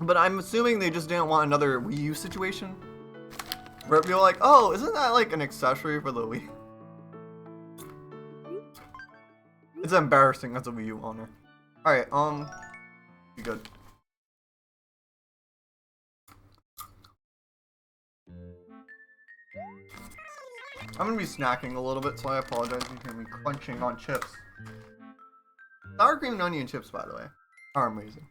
But I'm assuming they just didn't want another Wii U situation. Where people are like, oh, isn't that like an accessory for the Wii? It's embarrassing as a Wii U owner. Alright, be good. I'm gonna be snacking a little bit, so I apologize if you hear me crunching on chips. Sour cream and onion chips, by the way, are amazing.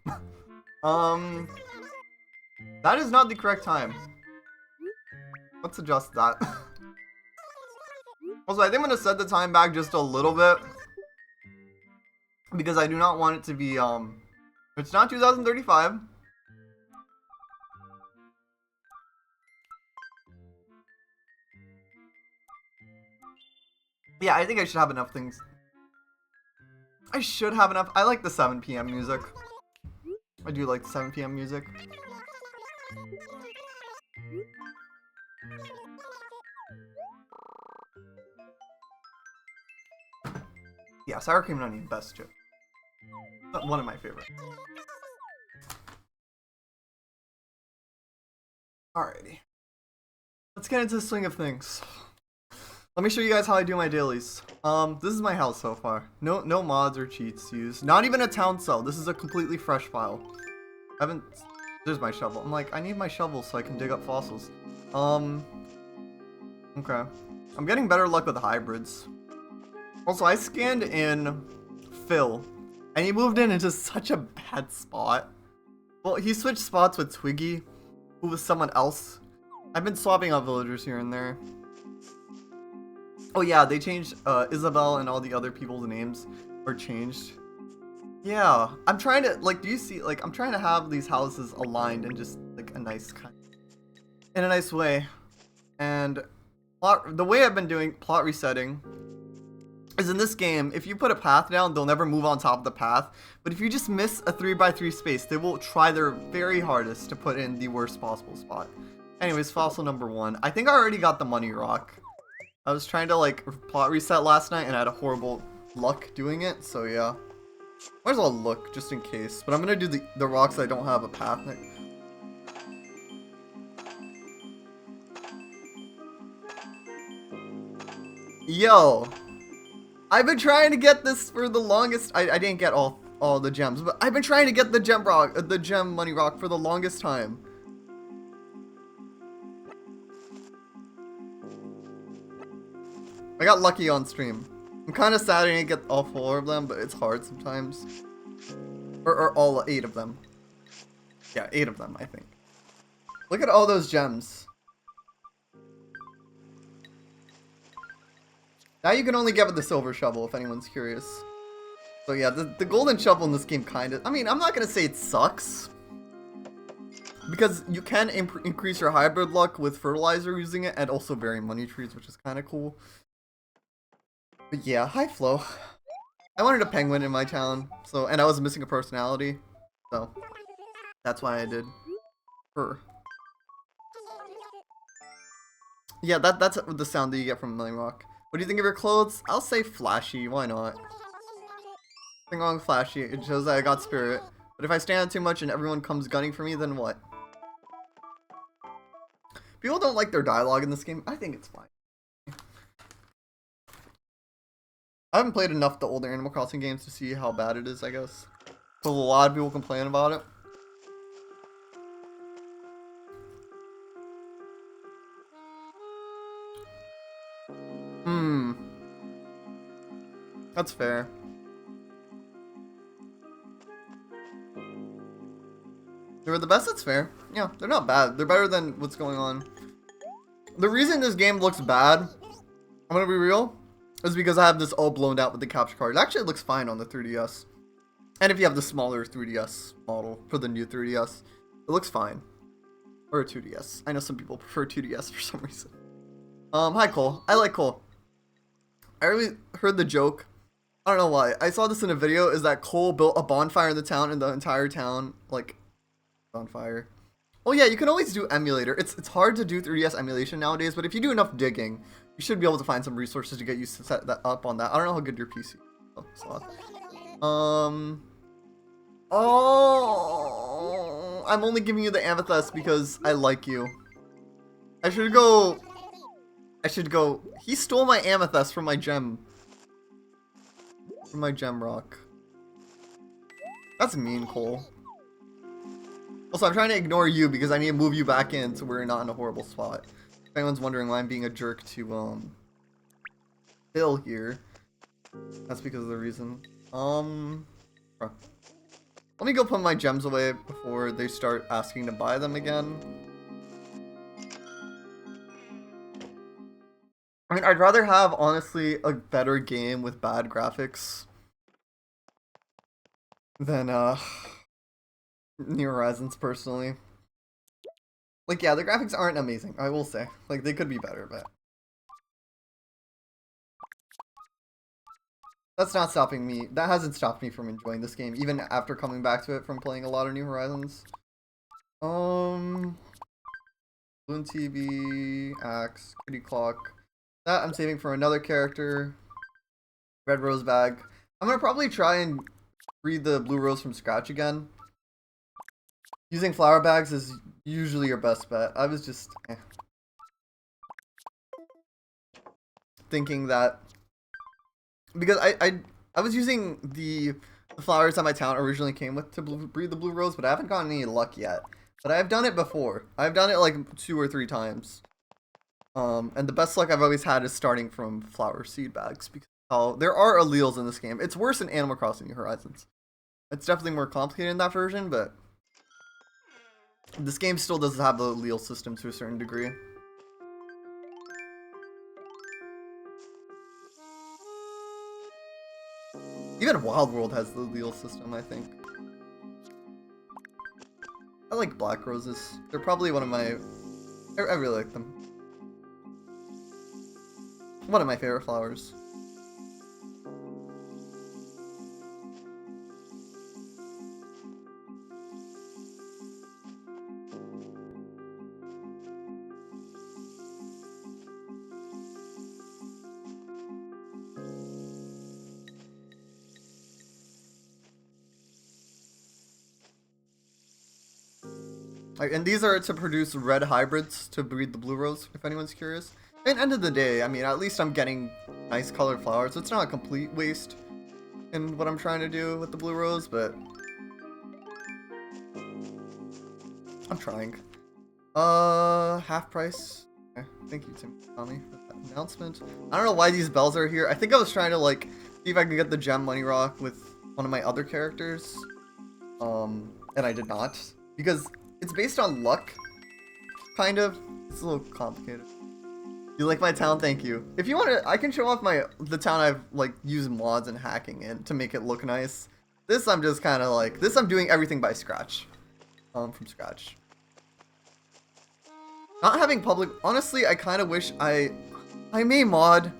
That is not the correct time. Let's adjust that. Also, I think I'm gonna set the time back just a little bit. Because I do not want it to be, it's not 2035. Yeah, I think I should have enough things. I should have enough. I like the 7 p.m. music. I do like the 7 p.m. music. Yeah, sour cream and onion, best chip. One of my favorites. Alrighty. Let's get into the swing of things. Let me show you guys how I do my dailies. This is my house so far. No mods or cheats used. Not even a town cell. This is a completely fresh file. I haven't... There's my shovel. I'm like, I need my shovel so I can dig up fossils. Okay. I'm getting better luck with hybrids. Also, I scanned in Phil, and he moved in into such a bad spot. Well, he switched spots with Twiggy, who was someone else. I've been swapping out villagers here and there. Oh yeah, they changed Isabel and all the other people's names are changed. Yeah, I'm trying to, like, do you see, like, I'm trying to have these houses aligned in just, like, a nice kind, in a nice way. And the way I've been doing plot resetting is in this game, if you put a path down, they'll never move on top of the path. But if you just miss a 3x3 space, they will try their very hardest to put in the worst possible spot. Anyways, fossil number 1. I think I already got the money rock. I was trying to, like, plot reset last night and I had a horrible luck doing it, so yeah. Might as well look, just in case. But I'm gonna do the rocks I don't have a path. Yo! I've been trying to get this for the longest. I didn't get all the gems, but I've been trying to get the gem money rock for the longest time. I got lucky on stream. I'm kind of sad I didn't get all 4 of them, but it's hard sometimes. Or all 8 of them. Yeah, 8 of them, I think. Look at all those gems. Now you can only get with the silver shovel, if anyone's curious. So yeah, the golden shovel in this game kind of... I mean, I'm not going to say it sucks. Because you can increase your hybrid luck with fertilizer using it, and also burying money trees, which is kind of cool. But yeah, hi Flo. I wanted a penguin in my town, so, and I was missing a personality, so that's why I did her. Yeah, that's the sound that you get from Milling Rock. What do you think of your clothes? I'll say flashy, why not? Nothing wrong with flashy, it shows that I got spirit. But if I stand out too much and everyone comes gunning for me, then what? People don't like their dialogue in this game. I think it's fine. I haven't played enough the older Animal Crossing games to see how bad it is, I guess. So a lot of people complain about it. That's fair. They were the best, that's fair. Yeah, they're not bad. They're better than what's going on. The reason this game looks bad, I'm gonna be real, is because I have this all blown out with the capture card. Actually, it looks fine on the 3DS. And if you have the smaller 3DS model for the new 3DS, it looks fine. Or a 2DS. I know some people prefer 2DS for some reason. Hi Cole. I like Cole. I really heard the joke. I don't know why. I saw this in a video, is that Cole built a bonfire in the town and the entire town, like, on fire. Oh yeah, you can always do emulator. It's hard to do 3DS emulation nowadays, but if you do enough digging, you should be able to find some resources to get you to set that up on that. I don't know how good your PC is. Oh, sloth. I'm only giving you the amethyst because I like you. I should go... He stole my amethyst from my gem. From my gem rock. That's mean, Cole. Also, I'm trying to ignore you because I need to move you back in so we're not in a horrible spot. If anyone's wondering why I'm being a jerk to, Phil here, that's because of the reason. Let me go put my gems away before they start asking to buy them again. I mean, I'd rather have, honestly, a better game with bad graphics than, New Horizons, personally. Like, yeah, the graphics aren't amazing, I will say. Like, they could be better, but... that's not stopping me. That hasn't stopped me from enjoying this game, even after coming back to it from playing a lot of New Horizons. Balloon TV, Axe, Kitty Clock. That I'm saving for another character. Red Rose Bag. I'm gonna probably try and breed the Blue Rose from scratch again. Using flower bags is usually your best bet. I was just thinking that because I was using the flowers that my town originally came with to breed the Blue Rose, but I haven't gotten any luck yet. But I've done it before. I've done it like 2 or 3 times. And the best luck I've always had is starting from flower seed bags because there are alleles in this game. It's worse in Animal Crossing New Horizons. It's definitely more complicated in that version, but this game still does have the allele system to a certain degree. Even Wild World has the allele system, I think. I like black roses. They're probably one of my... I really like them. One of my favorite flowers. And these are to produce red hybrids to breed the Blue Rose, if anyone's curious. At the end of the day, I mean, at least I'm getting nice colored flowers. It's not a complete waste in what I'm trying to do with the Blue Rose, but I'm trying. Half price. Okay. Thank you, Tommy, for that announcement. I don't know why these bells are here. I think I was trying to, like, see if I can get the gem money rock with one of my other characters. And I did not. Because it's based on luck, kind of. It's a little complicated. You like my town? Thank you. If you want to, I can show off the town I've like used mods and hacking in to make it look nice. This I'm just kind of like I'm doing everything by scratch, from scratch. Not having public. Honestly, I kind of wish I may mod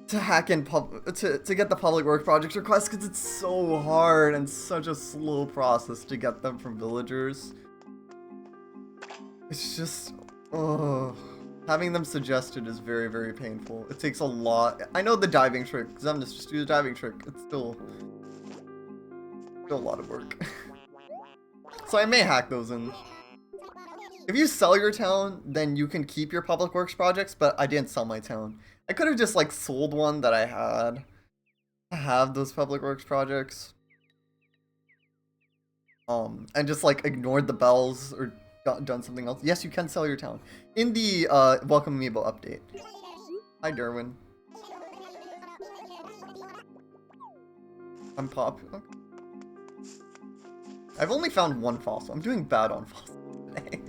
to hack in to get the public work projects requests because it's so hard and such a slow process to get them from villagers. It's just having them suggested is very, very painful. It takes a lot. I know the diving trick, Xemnas, just do the diving trick. It's still a lot of work. So I may hack those in. If you sell your town, then you can keep your public works projects, but I didn't sell my town. I could have just like sold one that I had to have those public works projects. And just like ignored the bells or done something else. Yes, you can sell your town. In the Welcome Amiibo update. Hi, Derwin. I'm Pop. Okay. I've only found 1 fossil. I'm doing bad on fossils today.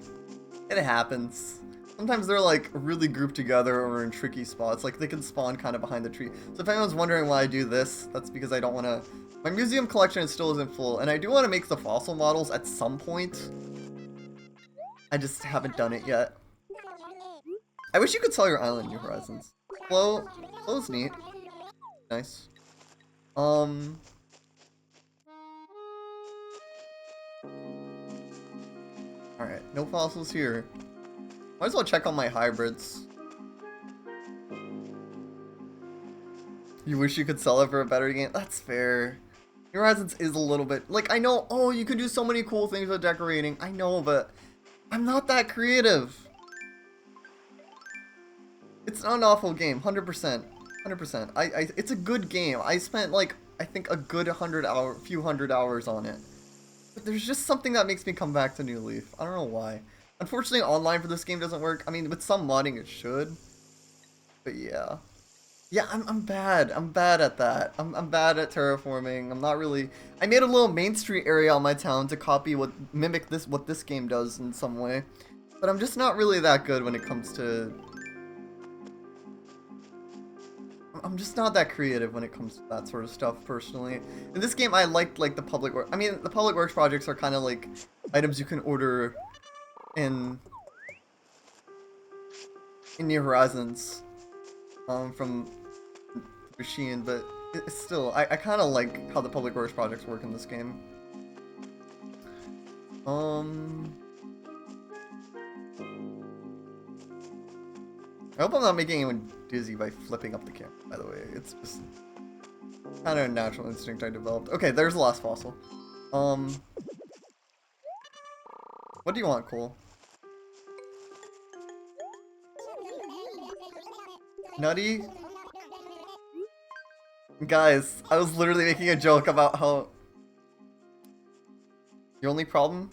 It happens. Sometimes they're like really grouped together or in tricky spots. Like they can spawn kind of behind the tree. So if anyone's wondering why I do this, that's because I don't want to... My museum collection still isn't full. And I do want to make the fossil models at some point. I just haven't done it yet. I wish you could sell your island, New Horizons. Flow's neat. Nice. Alright, no fossils here. Might as well check on my hybrids. You wish you could sell it for a better game? That's fair. New Horizons is a little bit like I know. Oh, you can do so many cool things with decorating. I know, but I'm not that creative. It's not an awful game, 100%, 100%. It's a good game. I spent like I think a good few hundred hours on it. But there's just something that makes me come back to New Leaf. I don't know why. Unfortunately, online for this game doesn't work. I mean, with some modding it should. But yeah. Yeah, I'm bad. I'm bad at that. I'm bad at terraforming. I'm not really. I made a little Main Street area on my town to copy mimic what this game does in some way. But I'm just not really that good when it comes to. I'm just not that creative when it comes to that sort of stuff, personally. In this game, I liked, like, the public work. I mean, the public works projects are kind of like items you can order in New Horizons from the machine, but it's still, I kind of like how the public works projects work in this game. I hope I'm not making anyone dizzy by flipping up the camera, by the way. It's just kind of a natural instinct I developed. Okay, there's the last fossil. What do you want, Cole? Nutty? Guys, I was literally making a joke about how... Your only problem?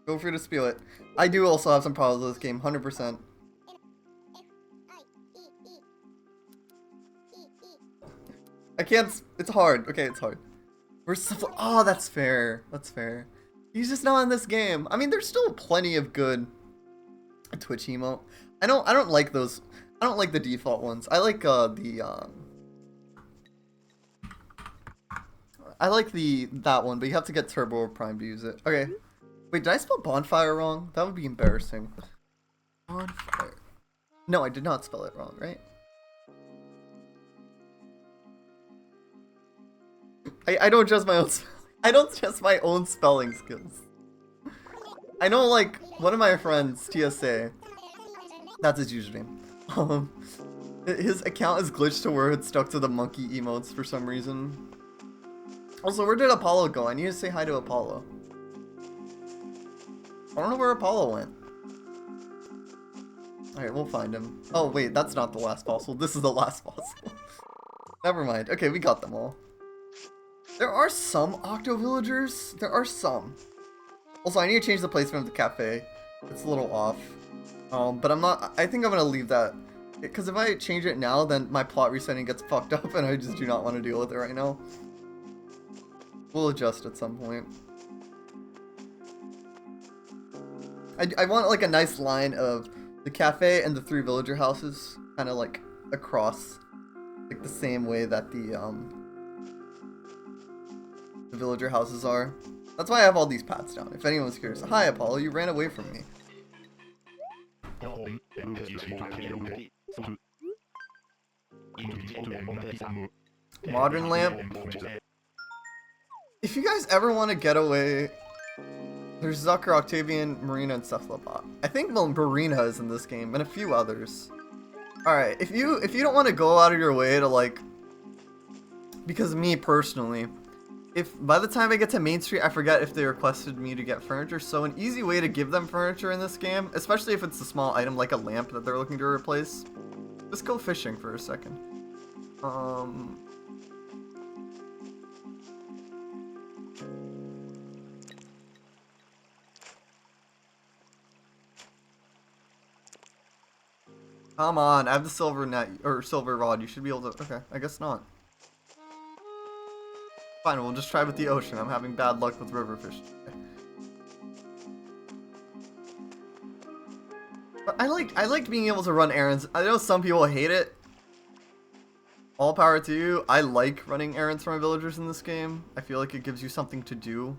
Feel free to spill it. I do also have some problems with this game, 100%. I can't... It's hard. Okay, it's hard. Oh, that's fair. That's fair. He's just not in this game. I mean, there's still plenty of good Twitch emote. I don't like those. I don't like the default ones. I like that one, but you have to get Turbo or Prime to use it. Okay. Wait, did I spell bonfire wrong? That would be embarrassing. Bonfire. No, I did not spell it wrong, right? I don't trust my own I don't trust my own spelling skills. I know, like, one of my friends, TSA, that's his username. His account is glitched to where it's stuck to the monkey emotes for some reason. Also, where did Apollo go? I need to say hi to Apollo. I don't know where Apollo went. Alright, we'll find him. Oh, wait, that's not the last fossil. This is the last fossil. Never mind. Okay, we got them all. There are some Octo villagers. There are some. Also, I need to change the placement of the cafe. It's a little off. But I'm not... I think I'm going to leave that. Because if I change it now, then my plot resetting gets fucked up, and I just do not want to deal with it right now. We'll adjust at some point. I want, like, a nice line of the cafe and the 3 villager houses kind of, like, across, like, the same way that the villager houses are. That's why I have all these paths down, if anyone's curious. Hi, Apollo, you ran away from me. Modern lamp. If you guys ever want to get away, there's Zucker, Octavian, Marina, and Cephalopod. I think Marina is in this game, and a few others. Alright, if you don't want to go out of your way to, like... Because me, personally, if by the time I get to Main Street, I forget if they requested me to get furniture, so an easy way to give them furniture in this game, especially if it's a small item like a lamp that they're looking to replace, just go fishing for a second. Come on, I have the silver net, or silver rod, you should be able to, okay, I guess not. Fine, we'll just try with the ocean, I'm having bad luck with river fish today. But I liked being able to run errands. I know some people hate it. All power to you. I like running errands for my villagers in this game. I feel like it gives you something to do.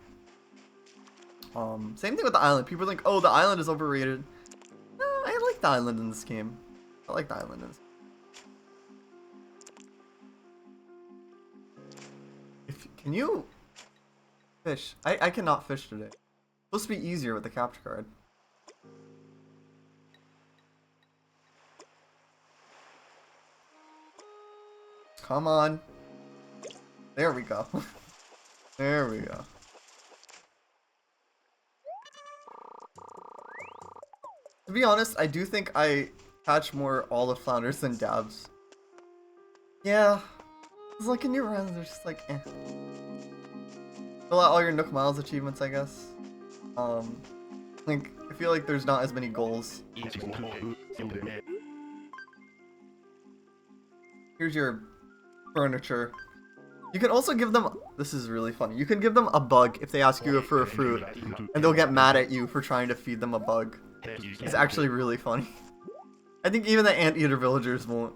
Same thing with the island. People think, oh, the island is overrated. No, I like the island in this game. I like the island in this game. Can you fish? I cannot fish today. It's supposed to be easier with the capture card. Come on. There we go. There we go. To be honest, I do think I catch more olive flounders than dabs. Yeah. It's like in your runs, they're just like, eh. Fill out all your Nook Miles achievements, I guess. Like, I feel like there's not as many goals. Here's your furniture. You can also give them, this is really funny, you can give them a bug if they ask you for a fruit, and they'll get mad at you for trying to feed them a bug. It's actually really funny. I think even the anteater villagers won't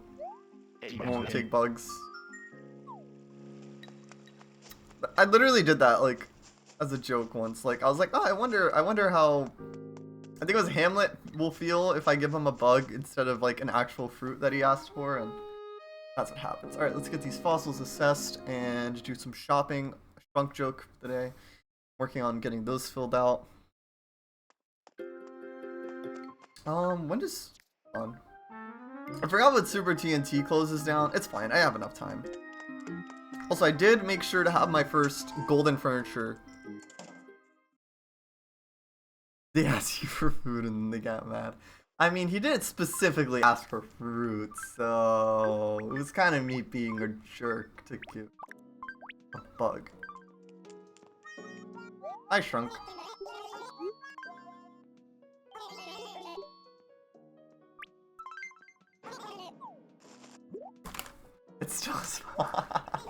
take bugs. I literally did that, like, as a joke once. Like, I was like, oh, I wonder how, I think it was Hamlet will feel if I give him a bug instead of, like, an actual fruit that he asked for, and that's what happens. Alright, let's get these fossils assessed and do some shopping. A shrunk joke today. Working on getting those filled out. When does... I forgot what Super TNT closes down. It's fine, I have enough time. Also, I did make sure to have my first golden furniture. They asked you for food and they got mad. I mean, he didn't specifically ask for fruit, so it was kind of me being a jerk to give a bug. I shrunk. It's still a spot.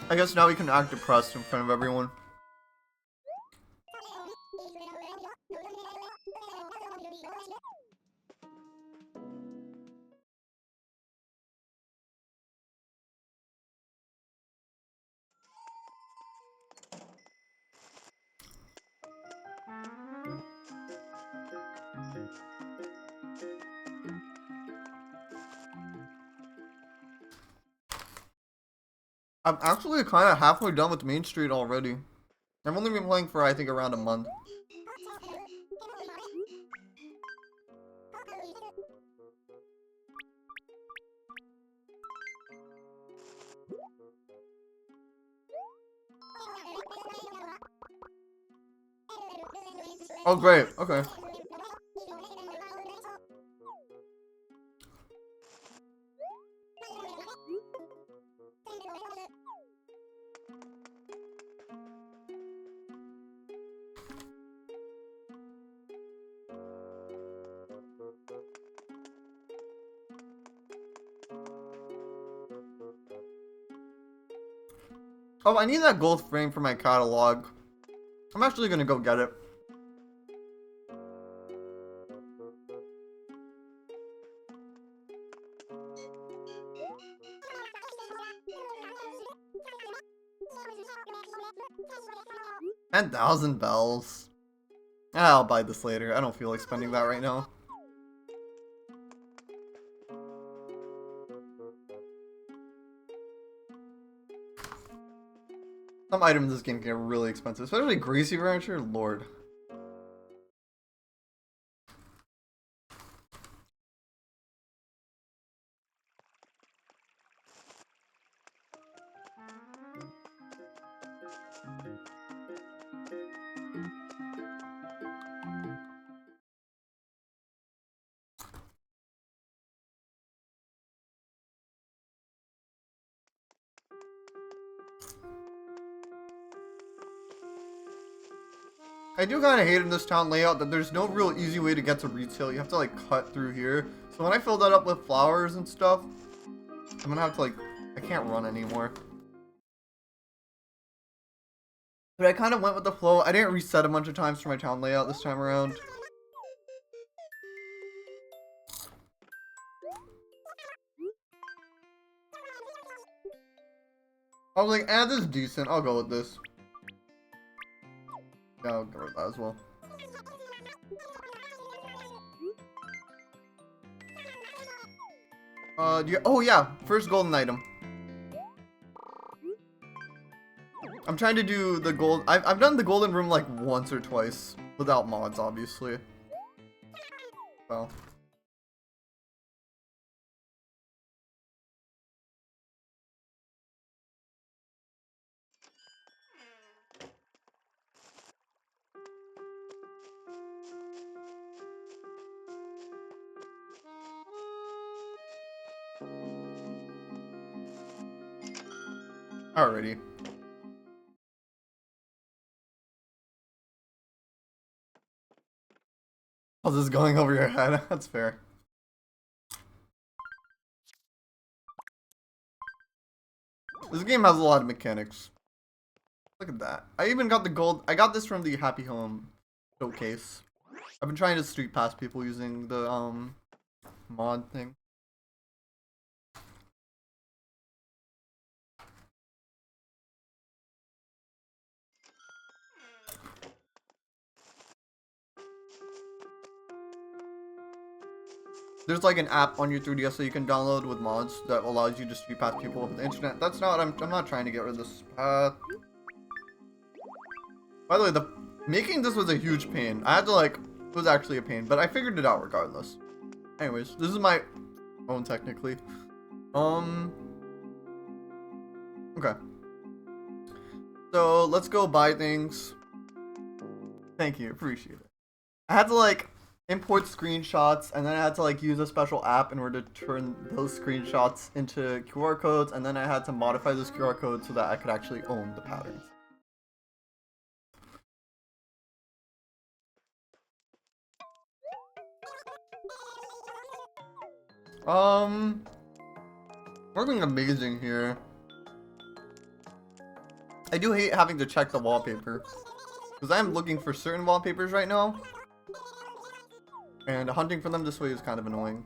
I guess now we can act depressed in front of everyone. I'm actually kind of halfway done with Main Street already. I've only been playing for, I think, around a month. Oh, great. Okay. Oh, I need that gold frame for my catalog. I'm actually gonna go get it. $10,000 bells. I'll buy this later. I don't feel like spending that right now. Some items in this game can get really expensive, especially greasy furniture. Lord. I do kind of hate in this town layout that there's no real easy way to get to retail. You have to like cut through here. So when I fill that up with flowers and stuff, I'm gonna have to like, I can't run anymore. But I kind of went with the flow. I didn't reset a bunch of times for my town layout this time around. I was like, this is decent. I'll go with this. Yeah, I'll go with that as well. Oh yeah, first golden item. I'm trying to do the gold. I've done the golden room like once or twice without mods, obviously. Well. Alrighty. Oh, this is going over your head. That's fair. This game has a lot of mechanics. Look at that. I even got the gold. I got this from the Happy Home showcase. I've been trying to street pass people using the mod thing. There's like an app on your 3DS that you can download with mods that allows you to street pass people over the internet. That's not. I'm not trying to get rid of this path. By the way, making this was a huge pain. I had to like. It was actually a pain, but I figured it out regardless. Anyways, this is my own technically. Okay. So let's go buy things. Thank you, appreciate it. I had to like import screenshots, and then I had to like use a special app in order to turn those screenshots into QR codes, and then I had to modify those QR codes so that I could actually own the patterns. Working amazing here. I do hate having to check the wallpaper, because I'm looking for certain wallpapers right now, and hunting for them this way is kind of annoying.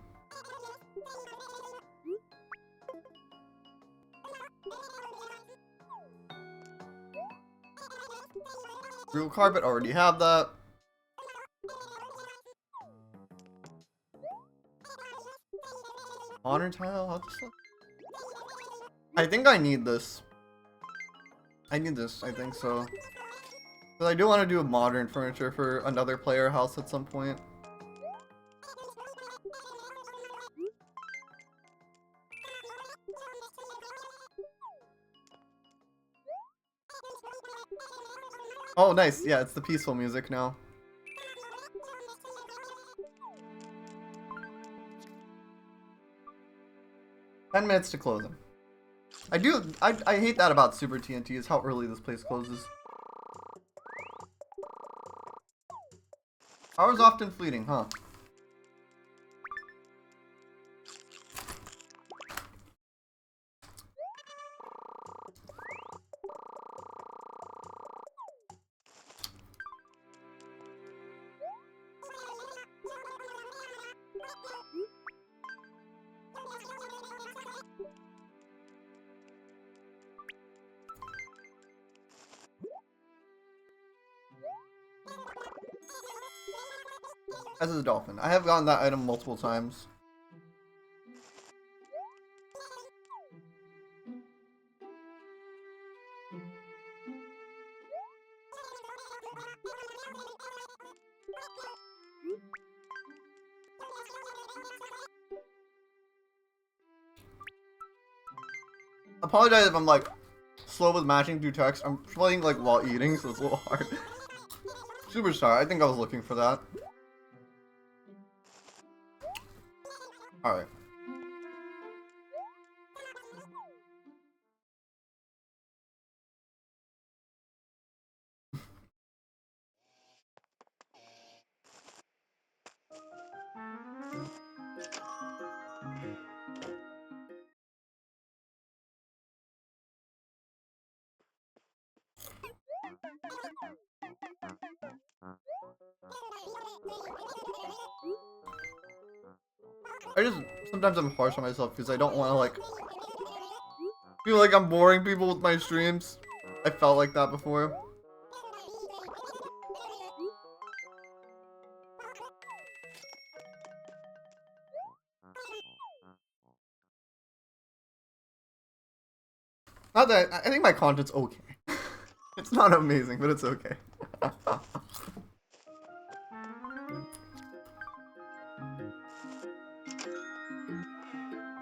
Real carpet, already have that. Modern tile, how's this look? I think I need this. I need this, I think so. But I do want to do a modern furniture for another player house at some point. Oh, nice. Yeah, it's the peaceful music now. $10 to close them. I hate that about Super TNT is how early this place closes. Hours often fleeting, huh? As is a dolphin. I have gotten that item multiple times. Apologize if I'm like slow with matching through text. I'm playing like while eating, so it's a little hard. Superstar, I think I was looking for that. Alright. sometimes I'm harsh on myself because I don't want to like feel like I'm boring people with my streams. I felt like that before. Not that I think my content's okay. It's not amazing, but it's okay.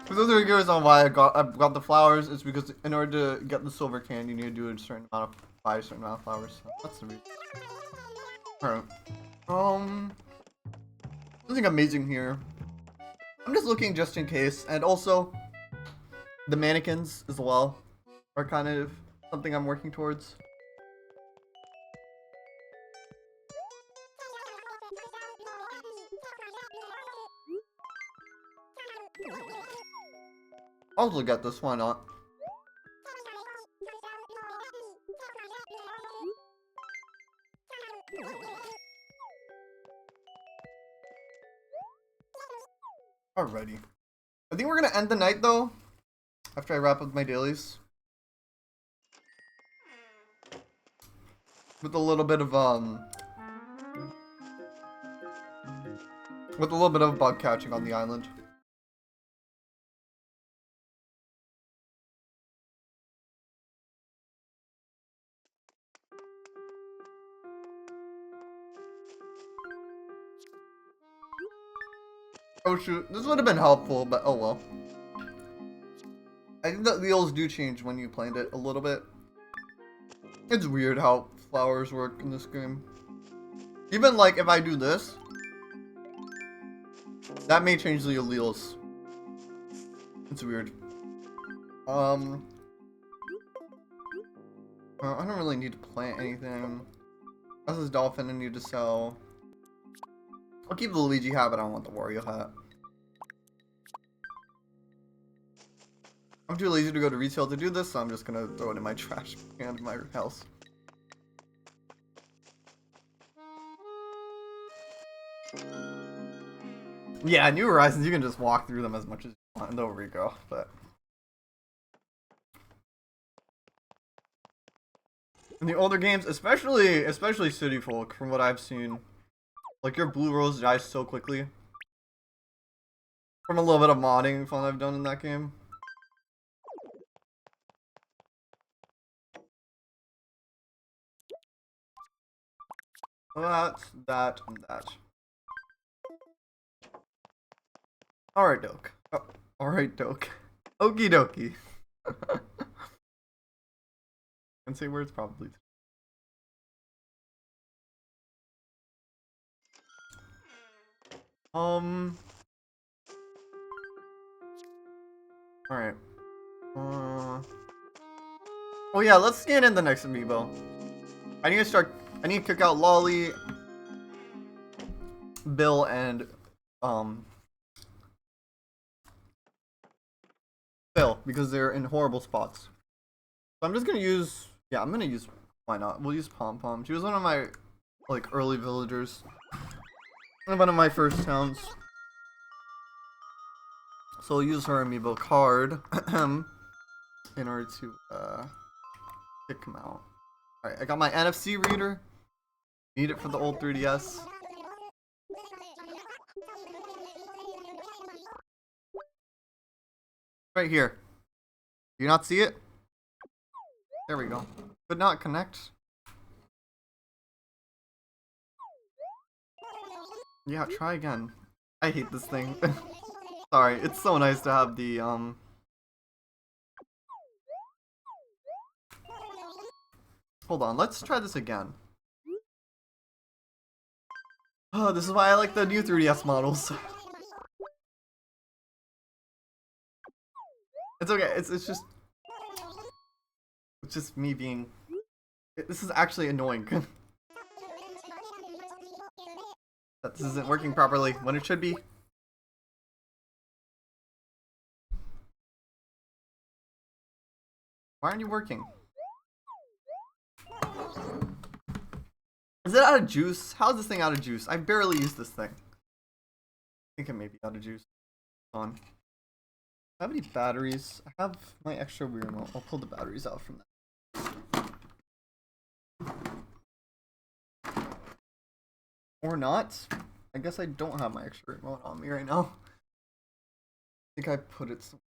For those of you curious on why I got the flowers, it's because in order to get the silver can, you need to do a certain amount of buy a certain amount of flowers. So that's the reason. Alright. Nothing amazing here. I'm just looking just in case, and also the mannequins as well are kind of something I'm working towards. I'll look at this, why not? Alrighty. I think we're gonna end the night though, after I wrap up my dailies. With a little bit of bug catching on the island. Oh shoot, this would have been helpful, but oh well. I think that wheels do change when you plant it a little bit. It's weird how flowers work in this game. Even like if I do this, that may change the alleles. It's weird. I don't really need to plant anything. This is dolphin I need to sell. I'll keep the Luigi hat, but I don't want the Wario hat. I'm too lazy to go to retail to do this, so I'm just gonna throw it in my trash can in my house. Yeah, New Horizons, you can just walk through them as much as you want, no Rico, but... In the older games, especially City Folk, from what I've seen, like your Blue Rose dies so quickly. From a little bit of modding fun I've done in that game. That, and that. Alright, Doke. Oh, alright, Doke. Okie dokie. Can say words probably. Alright. Oh yeah, let's scan in the next amiibo. I need to kick out Lolly, Bill, and Phil, because they're in horrible spots. So I'm just gonna use, yeah, I'm gonna use, why not? We'll use Pom Pom. She was one of my, like, early villagers. One of my first towns. So we'll use her amiibo card in order to kick him out. Alright, I got my NFC reader. Need it for the old 3DS. Right here. Do you not see it? There we go. Could not connect. Yeah, try again. I hate this thing. Sorry, it's so nice to have the Hold on, let's try this again. Oh, this is why I like the new 3DS models. It's okay, it's just me being... This is actually annoying. That this isn't working properly when it should be. Why aren't you working? Is it out of juice? How is this thing out of juice? I barely use this thing. I think it may be out of juice. On. I have any batteries? I have my extra Wii remote. I'll pull the batteries out from that. Or not. I guess I don't have my extra remote on me right now. I think I put it somewhere.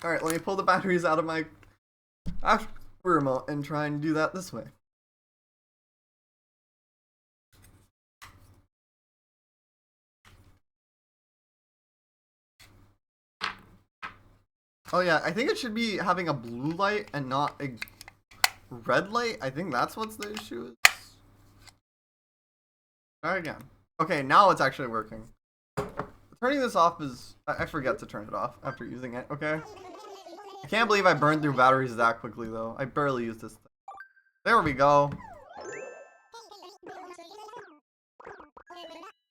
Alright, let me pull the batteries out of my actual Wii remote and try and do that this way. Oh yeah, I think it should be having a blue light and not a red light. I think that's what's the issue is. Try again. Okay, now it's actually working. Turning this off is... I forget to turn it off after using it, okay? I can't believe I burned through batteries that quickly though. I barely used this thing. There we go.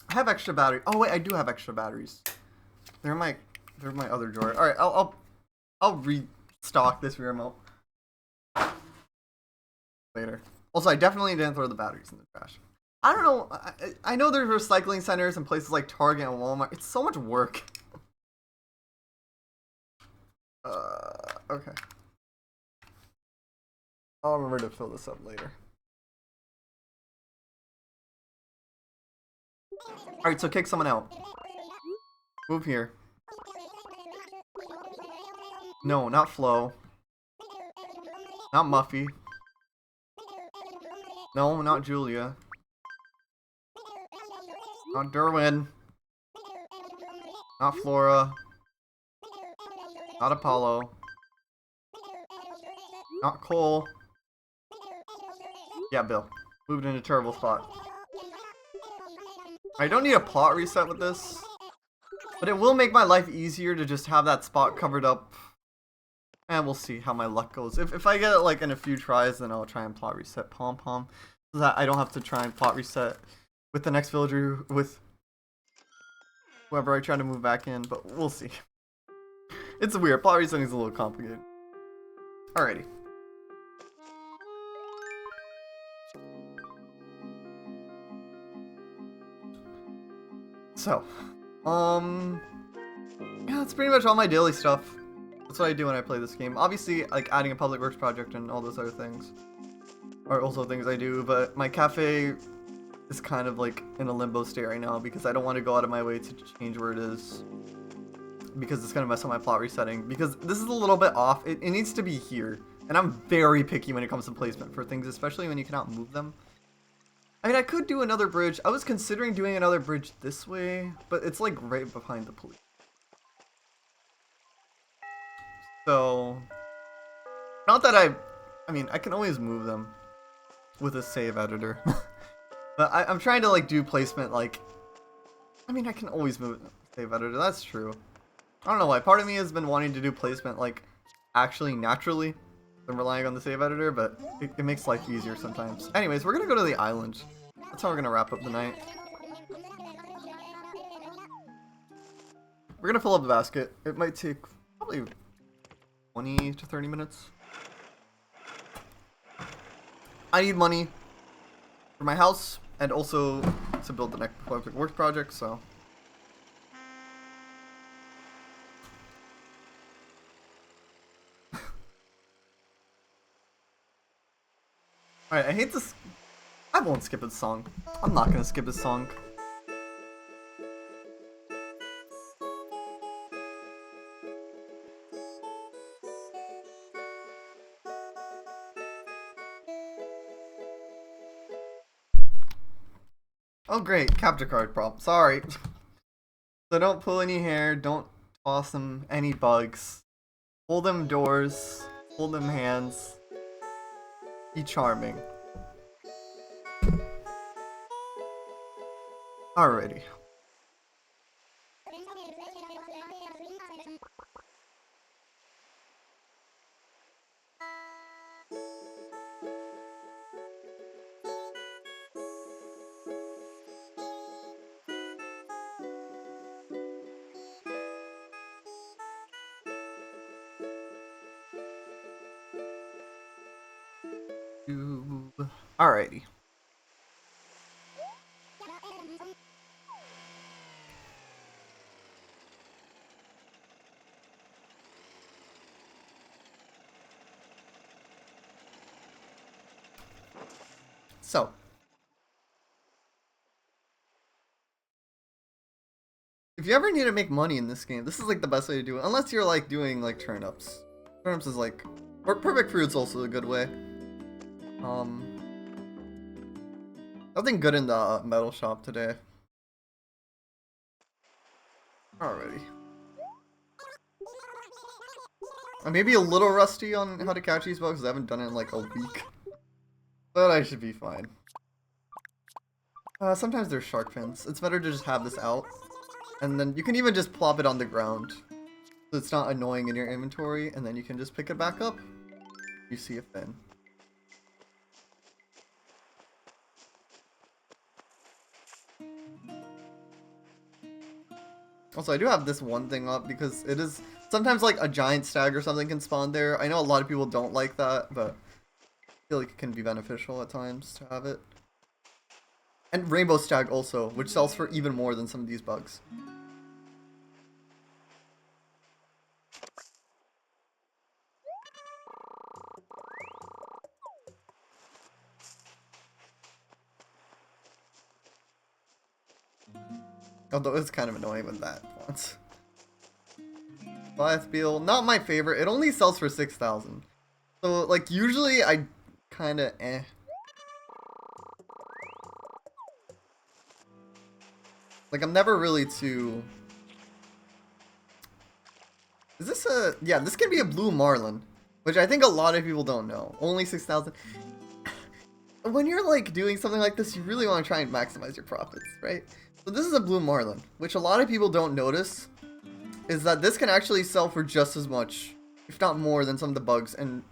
I have extra battery. Oh wait, I do have extra batteries. They're in my other drawer. All right, I'll restock this remote later. Also, I definitely didn't throw the batteries in the trash. I don't know. I know there's recycling centers in places like Target and Walmart. It's so much work. Okay. I'll remember to fill this up later. Alright, so kick someone out. Move here. No, not Flo. Not Muffy. No, not Julia. Not Derwin. Not Flora. Not Apollo. Not Cole. Yeah, Bill. Moved in a terrible spot. I don't need a plot reset with this, but it will make my life easier to just have that spot covered up. And we'll see how my luck goes. If I get it like in a few tries, then I'll try and plot reset Pom Pom, so that I don't have to try and plot reset with the next villager with whoever I try to move back in. But we'll see. It's weird. Plot resetting is a little complicated. Alrighty. So, yeah, that's pretty much all my daily stuff. That's what I do when I play this game. Obviously, like adding a public works project and all those other things are also things I do, but my cafe is kind of like in a limbo state right now because I don't want to go out of my way to change where it is because it's going to mess up my plot resetting, because this is a little bit off. It needs to be here, and I'm very picky when it comes to placement for things, especially when you cannot move them. I mean, I could do another bridge. I was considering doing another bridge this way, but it's like right behind the police. So, not that I mean, I can always move them with a save editor. But I'm trying to like do placement like, I mean, I can always move save editor, that's true. I don't know why, part of me has been wanting to do placement like actually naturally than relying on the save editor, but it makes life easier sometimes. Anyways, we're gonna go to the island. That's how we're gonna wrap up the night. We're gonna fill up the basket. It might take probably 20 to 30 minutes. I need money for my house and also to build the next public works project, so. Alright, I hate this. I won't skip his song. I'm not gonna skip his song. Oh great, capture card problem. Sorry. So don't pull any hair, don't toss them any bugs. Hold them doors, hold them hands. Be charming. Alrighty. Alrighty. So, if you ever need to make money in this game, this is like the best way to do it. Unless you're like doing like turnips. Turnips is like, or perfect fruit's also a good way. Nothing good in the metal shop today. Alrighty. I may be a little rusty on how to catch these bugs. I haven't done it in like a week. But I should be fine. Sometimes there's shark fins. It's better to just have this out. And then you can even just plop it on the ground. So it's not annoying in your inventory. And then you can just pick it back up. You see a fin. Also, I do have this one thing up because it is sometimes like a giant stag or something can spawn there. I know a lot of people don't like that, but I feel like it can be beneficial at times to have it. And rainbow stag also, which sells for even more than some of these bugs. Although it's kind of annoying when that once. Goliath Beetle, not my favorite. It only sells for 6,000. So, like, usually I kind of Like, I'm never really too... Is this a... Yeah, this can be a blue marlin. Which I think a lot of people don't know. Only 6,000. When you're, like, doing something like this, you really want to try and maximize your profits, right? So this is a blue marlin, which a lot of people don't notice. Is that this can actually sell for just as much, if not more, than some of the bugs and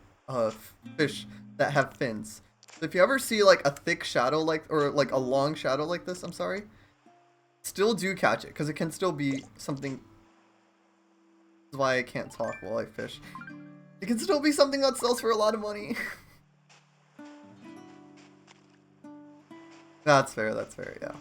fish that have fins. So if you ever see like a thick shadow or like a long shadow like this, I'm sorry, still do catch it because it can still be something. That's why I can't talk while I fish. It can still be something that sells for a lot of money. That's fair. That's fair. Yeah.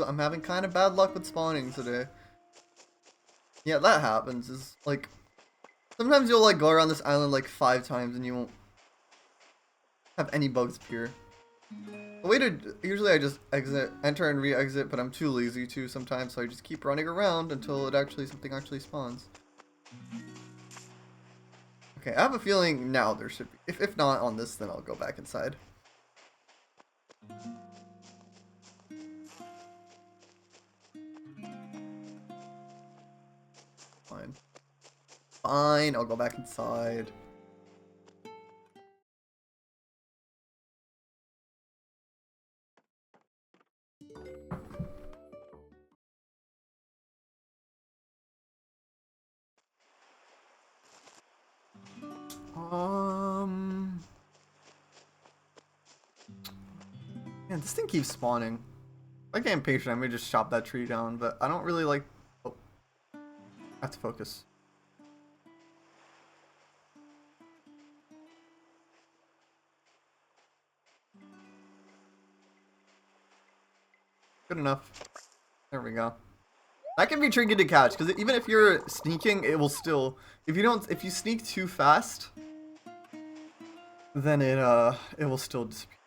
I'm having kind of bad luck with spawning today. Yeah, that happens. Is like sometimes you'll like go around this island like 5 times and you won't have any bugs appear. The way to usually I just enter and re-exit, but I'm too lazy to sometimes, so I just keep running around until something actually spawns. Okay, I have a feeling now there should be. If not on this, then I'll go back inside. Fine. Fine, I'll go back inside. Man, this thing keeps spawning. If I get impatient, I may just chop that tree down, but I don't really like... Oh. I have to focus. Good enough. There we go. That can be tricky to catch, because even if you're sneaking, it will still... If you sneak too fast, then it will still disappear.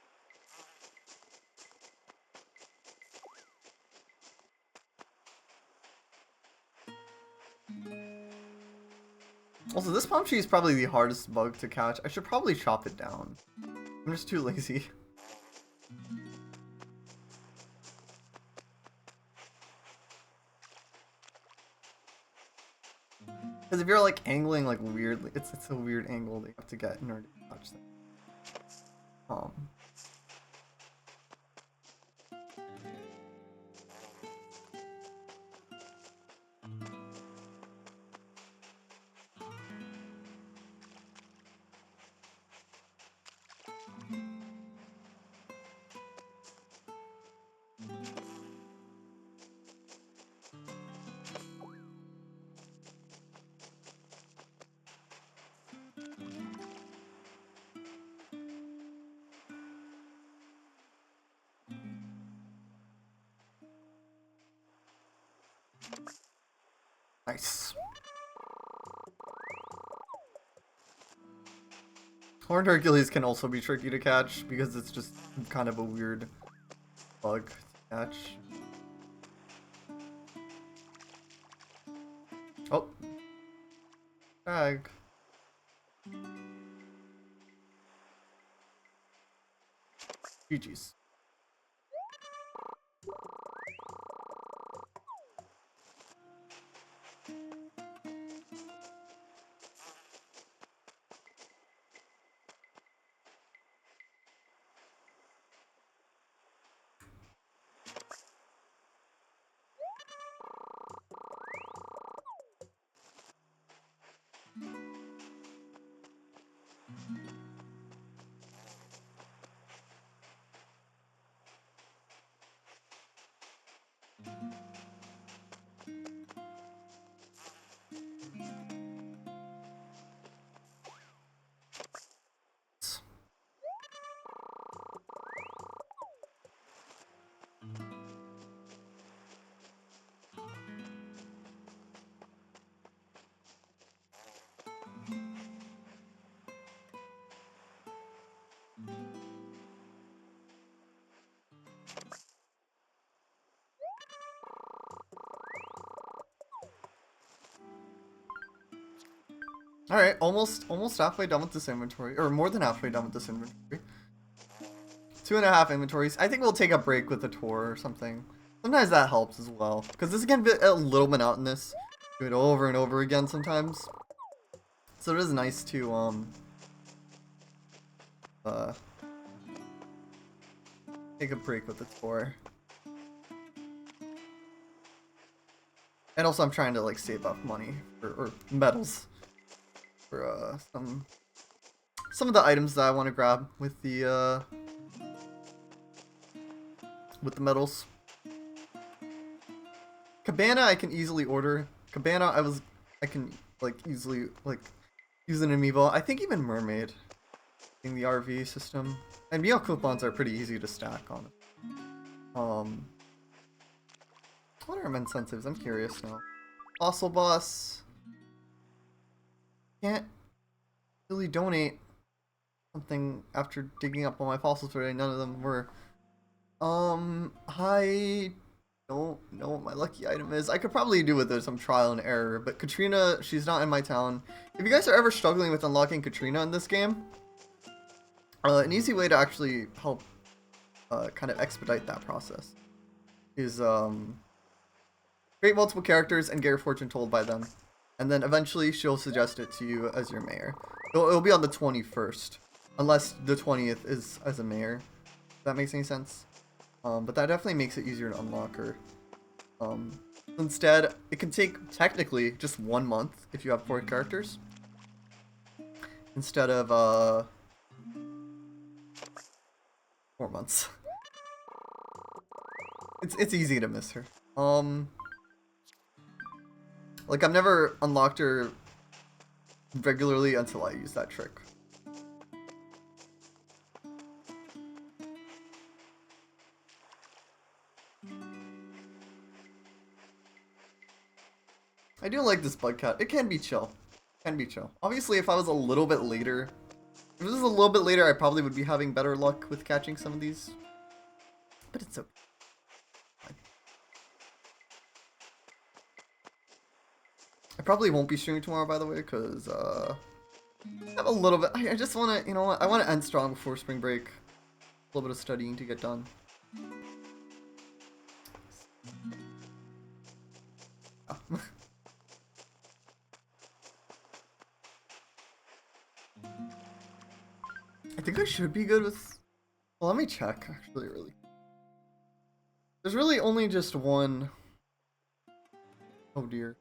Also, this palm tree is probably the hardest bug to catch. I should probably chop it down. I'm just too lazy. Because if you're like angling like weirdly, it's a weird angle that you have to get in order to touch them. Nice. Horned Hercules can also be tricky to catch because it's just kind of a weird bug to catch. Oh. Tag. GG's. Alright, almost halfway done with this inventory. Or more than halfway done with this inventory. 2.5 inventories. I think we'll take a break with the tour or something. Sometimes that helps as well. Because this can be a little monotonous. Do it over and over again sometimes. So it is nice to, take a break with the tour. And also I'm trying to, like, save up money. Or medals. For, some of the items that I want to grab with the medals. Cabana I can easily order. Cabana I can like easily like use an amiibo. I think even Mermaid in the RV system. And meal coupons are pretty easy to stack on. What are my incentives? I'm curious now. Fossil Boss. Can't really donate something after digging up all my fossils today. None of them were. I don't know what my lucky item is. I could probably do with some trial and error, but Katrina, she's not in my town. If you guys are ever struggling with unlocking Katrina in this game, an easy way to actually help kind of expedite that process is create multiple characters and get your fortune told by them. And then eventually she'll suggest it to you as your mayor. It'll be on the 21st, unless the 20th is as a mayor. If that makes any sense. But that definitely makes it easier to unlock her. Instead, it can take technically just 1 month if you have 4 characters. Instead of 4 months. It's easy to miss her. Like I've never unlocked her regularly until I use that trick. I do like this bug cat. It can be chill. Can be chill. Obviously, if I was a little bit later, if this was a little bit later, I probably would be having better luck with catching some of these. But it's okay. I probably won't be streaming tomorrow, by the way, because I have a little bit. I just want to, you know what? I want to end strong before spring break. A little bit of studying to get done. Oh. I think I should be good with. Well, let me check. Actually, really. There's really only just one. Oh dear.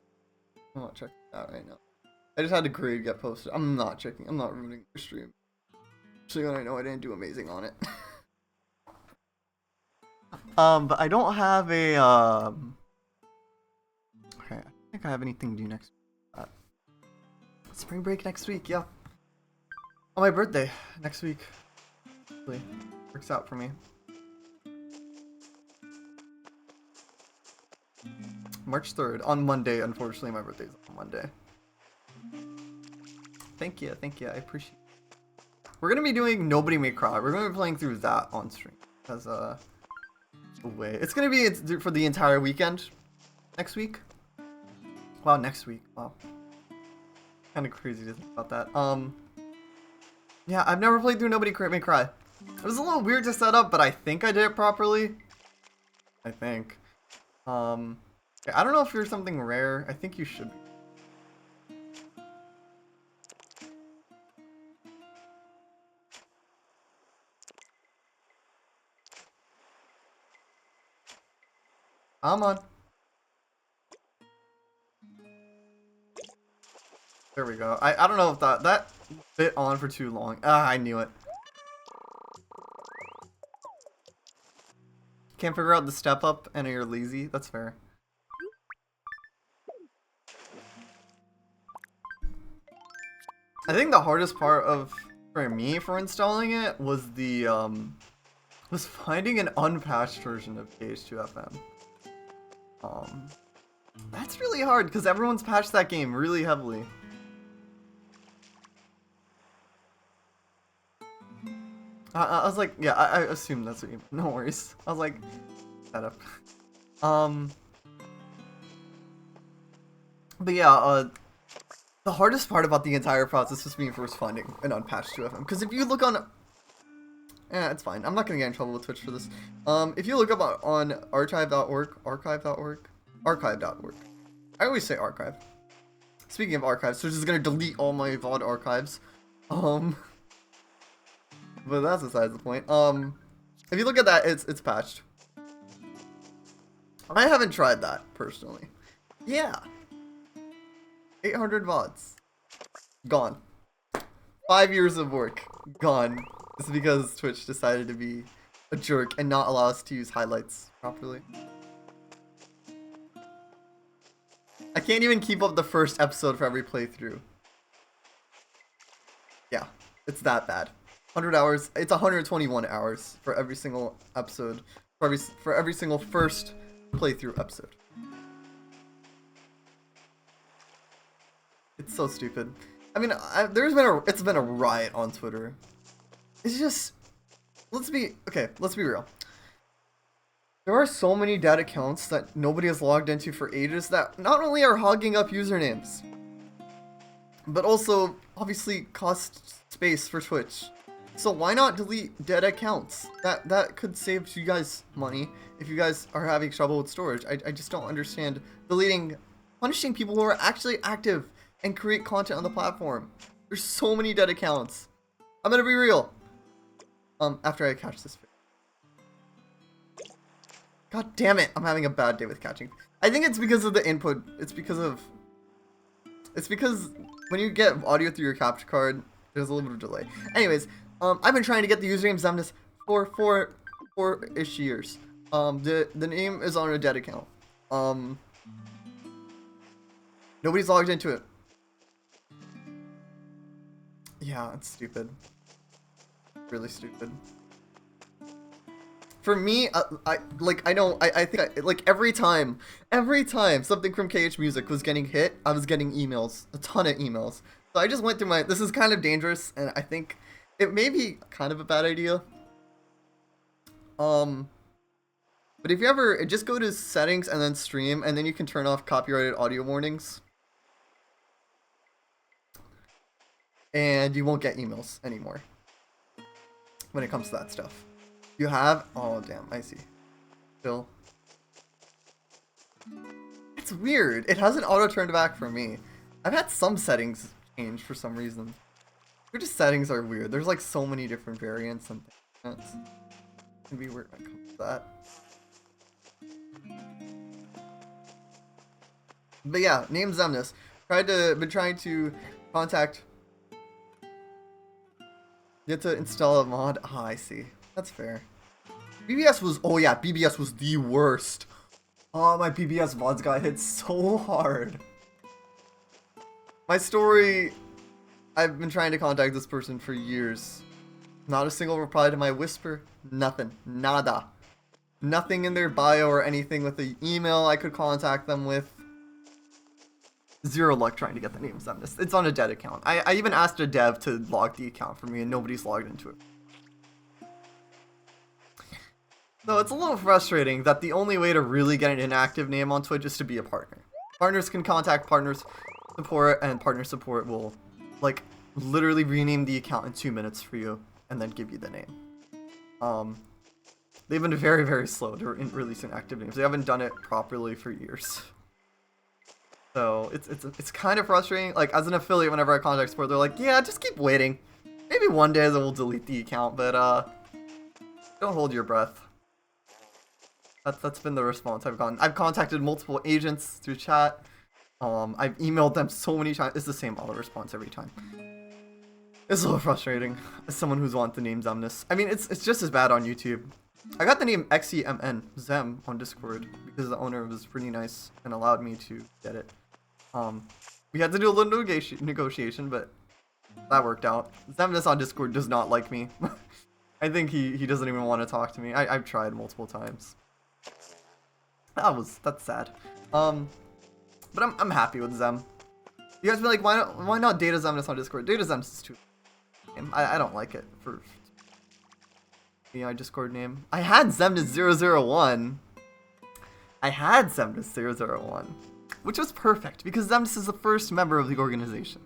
I'm not checking that right now. I just had a grade get posted. I'm not checking. I'm not ruining your stream. Especially when I know I didn't do amazing on it. But I don't have a, Okay, I think I have anything due next week. Spring break next week, yeah. On my birthday, next week. Really works out for me. March 3rd. On Monday, unfortunately, my birthday's on Monday. Thank you, I appreciate it. We're gonna be doing Nobody May Cry. We're gonna be playing through that on stream. As a way. It's gonna be for the entire weekend. Next week. Wow, next week. Wow. Kinda crazy to think about that. Yeah, I've never played through Nobody May Cry. It was a little weird to set up, but I think I did it properly. I think. I don't know if you're something rare. I think you should be. Come on. There we go. I don't know if that bit on for too long. Ah, I knew it. Can't figure out the step up and you're lazy. That's fair. I think the hardest part for me for installing it was was finding an unpatched version of KH2FM. That's really hard because everyone's patched that game really heavily. I was like, yeah, I assumed that's what you meant. No worries. I was like, setup. But yeah, the hardest part about the entire process was me first finding an unpatched 2FM. Because if you look on... it's fine. I'm not going to get in trouble with Twitch for this. If you look up on archive.org, archive.org. I always say archive. Speaking of archives, so this is going to delete all my VOD archives. But that's besides the point. If you look at that, it's patched. I haven't tried that, personally. Yeah. 800 VODs. Gone. 5 years of work. Gone. It's because Twitch decided to be a jerk and not allow us to use highlights properly. I can't even keep up the first episode for every playthrough. Yeah, it's that bad. 100 hours. It's 121 hours for every single episode. For every single first playthrough episode. It's so stupid. I mean, it's been a riot on Twitter. It's just, let's be real. There are so many dead accounts that nobody has logged into for ages that not only are hogging up usernames, but also obviously cost space for Twitch. So why not delete dead accounts? That could save you guys money if you guys are having trouble with storage. I just don't understand punishing people who are actually active and create content on the platform. There's so many dead accounts. I'm gonna be real. After I catch this fish. God damn it, I'm having a bad day with catching. I think it's because of the input. It's because when you get audio through your capture card, there's a little bit of delay. Anyways, I've been trying to get the username Xemnas for four-ish years. The name is on a dead account. Nobody's logged into it. Yeah, it's stupid. Really stupid. For me, I think every time something from KH Music was getting hit, I was getting emails, a ton of emails. So I just went through this is kind of dangerous, and I think it may be kind of a bad idea. But if you ever, just go to settings and then stream, and then you can turn off copyrighted audio warnings. And you won't get emails anymore when it comes to that stuff. You have? Oh, damn, I see. Still. It's weird. It hasn't auto-turned back for me. I've had some settings change for some reason. Twitch's settings are weird. There's like so many different variants and things. It can be weird when it comes to that. But yeah, name Xemnas. Been trying to contact. You have to install a mod. Ah, I see. That's fair. BBS was, oh yeah, BBS was the worst. Oh, my BBS VODs got hit so hard. My story, I've been trying to contact this person for years. Not a single reply to my whisper. Nothing. Nada. Nothing in their bio or anything with the email I could contact them with. Zero luck trying to get the name Xemnas. It's on a dead account. I even asked a dev to log the account for me and nobody's logged into it. So it's a little frustrating that the only way to really get an inactive name on Twitch is to be a partner. Partners can contact partners support, and partner support will, like, literally rename the account in 2 minutes for you and then give you the name. They've been very, very slow to releasing active names. They haven't done it properly for years. So it's kind of frustrating. Like, as an affiliate, whenever I contact support, they're like, yeah, just keep waiting. Maybe one day they will delete the account, but don't hold your breath. That's been the response I've gotten. I've contacted multiple agents through chat. I've emailed them so many times. It's the same auto response every time. It's a little frustrating as someone who's wanted the name Xemnas. I mean, it's just as bad on YouTube. I got the name Xemn, Zem, on Discord because the owner was pretty nice and allowed me to get it. We had to do a little negotiation, but that worked out. Xemnas on Discord does not like me. I think he doesn't even want to talk to me. I've tried multiple times. That's sad. But I'm happy with Zem. You guys be like, why not Data Xemnas on Discord? Data Xemnas is too. I don't like it for my Discord name. I had Xemnas001. I had Xemnas001, which was perfect because Xemnas is the first member of the organization.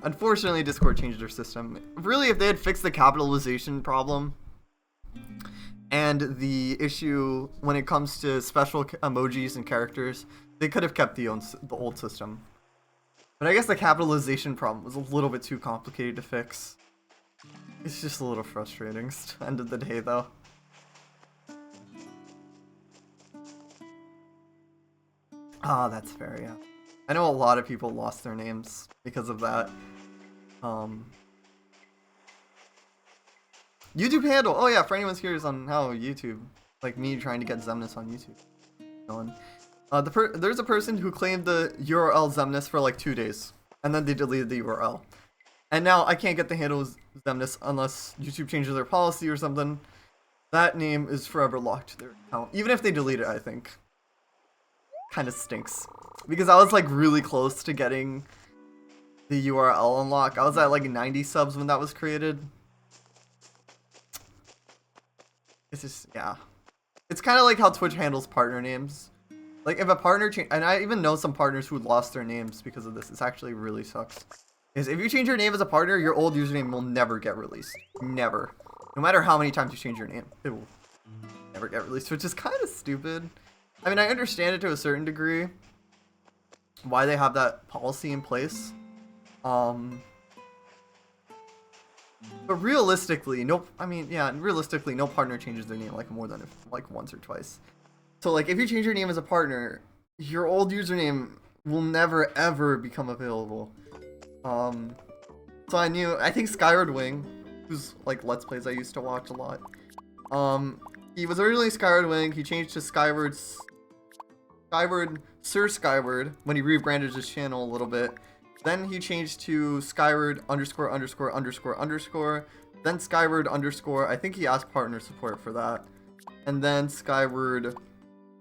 Unfortunately, Discord changed their system. Really, if they had fixed the capitalization problem and the issue when it comes to special emojis and characters, they could have kept the old system. But I guess the capitalization problem was a little bit too complicated to fix. It's just a little frustrating at the end of the day, though. Ah, that's fair, yeah. I know a lot of people lost their names because of that. YouTube handle! Oh yeah, for anyone's curious on how YouTube, like me trying to get Xemnas on YouTube going. There's a person who claimed the URL Xemnas for like 2 days, and then they deleted the URL. And now I can't get the handle Xemnas unless YouTube changes their policy or something. That name is forever locked to their account, even if they delete it, I think. Kind of stinks. Because I was like really close to getting the URL unlock. I was at like 90 subs when that was created. It's just, yeah. It's kind of like how Twitch handles partner names. Like, if a partner and I even know some partners who lost their names because of this. It's actually really sucks. Is if you change your name as a partner, your old username will never get released. Never. No matter how many times you change your name, it will never get released, which is kind of stupid. I mean, I understand it to a certain degree, why they have that policy in place. But realistically, realistically, no partner changes their name like more than like once or twice. So like if you change your name as a partner, your old username will never ever become available. So I think Skyward Wing, who's like Let's Plays I used to watch a lot. He was originally Skyward Wing, he changed to Sir Skyward when he rebranded his channel a little bit. Then he changed to Skyward ______, then Skyward _, I think he asked partner support for that. And then Skyward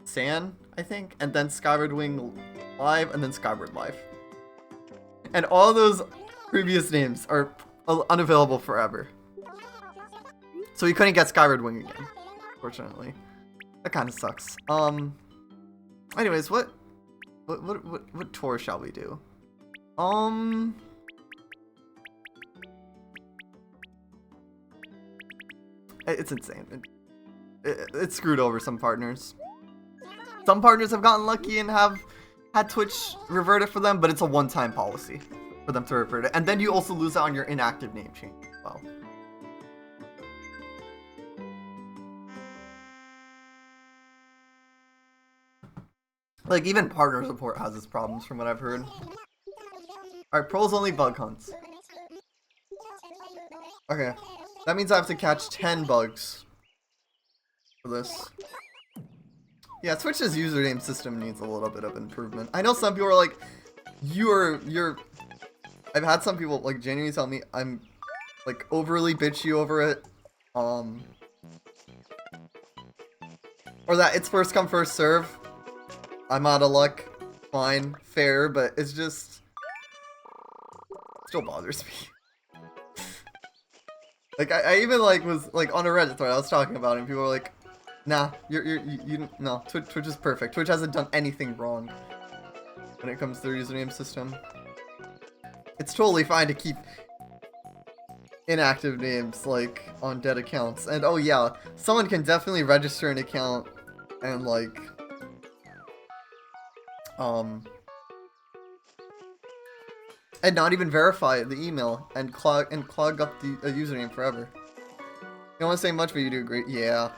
San, I think, and then Skyward Wing Live, and then Skyward Live. And all those previous names are unavailable forever. So he couldn't get Skyward Wing again, fortunately. That kind of sucks. Anyways, what tour shall we do? It's insane. It screwed over some partners. Some partners have gotten lucky and have had Twitch revert it for them, but it's a one-time policy for them to revert it. And then you also lose out on your inactive name change as well. Like, even partner support has its problems from what I've heard. Alright, pros only bug hunts. Okay. That means I have to catch 10 bugs for this. Yeah, Twitch's username system needs a little bit of improvement. I know some people are like, I've had some people like genuinely tell me I'm like overly bitchy over it. Or that it's first come first serve. I'm out of luck. Fine, fair, but it's just still bothers me. Like I even like was like on a Reddit thread I was talking about it and people were like, nah, no, Twitch is perfect. Twitch hasn't done anything wrong when it comes to their username system. It's totally fine to keep inactive names like on dead accounts. And oh yeah, someone can definitely register an account and like and not even verify the email and clog up the username forever. You don't want to say much, but you do great. Yeah,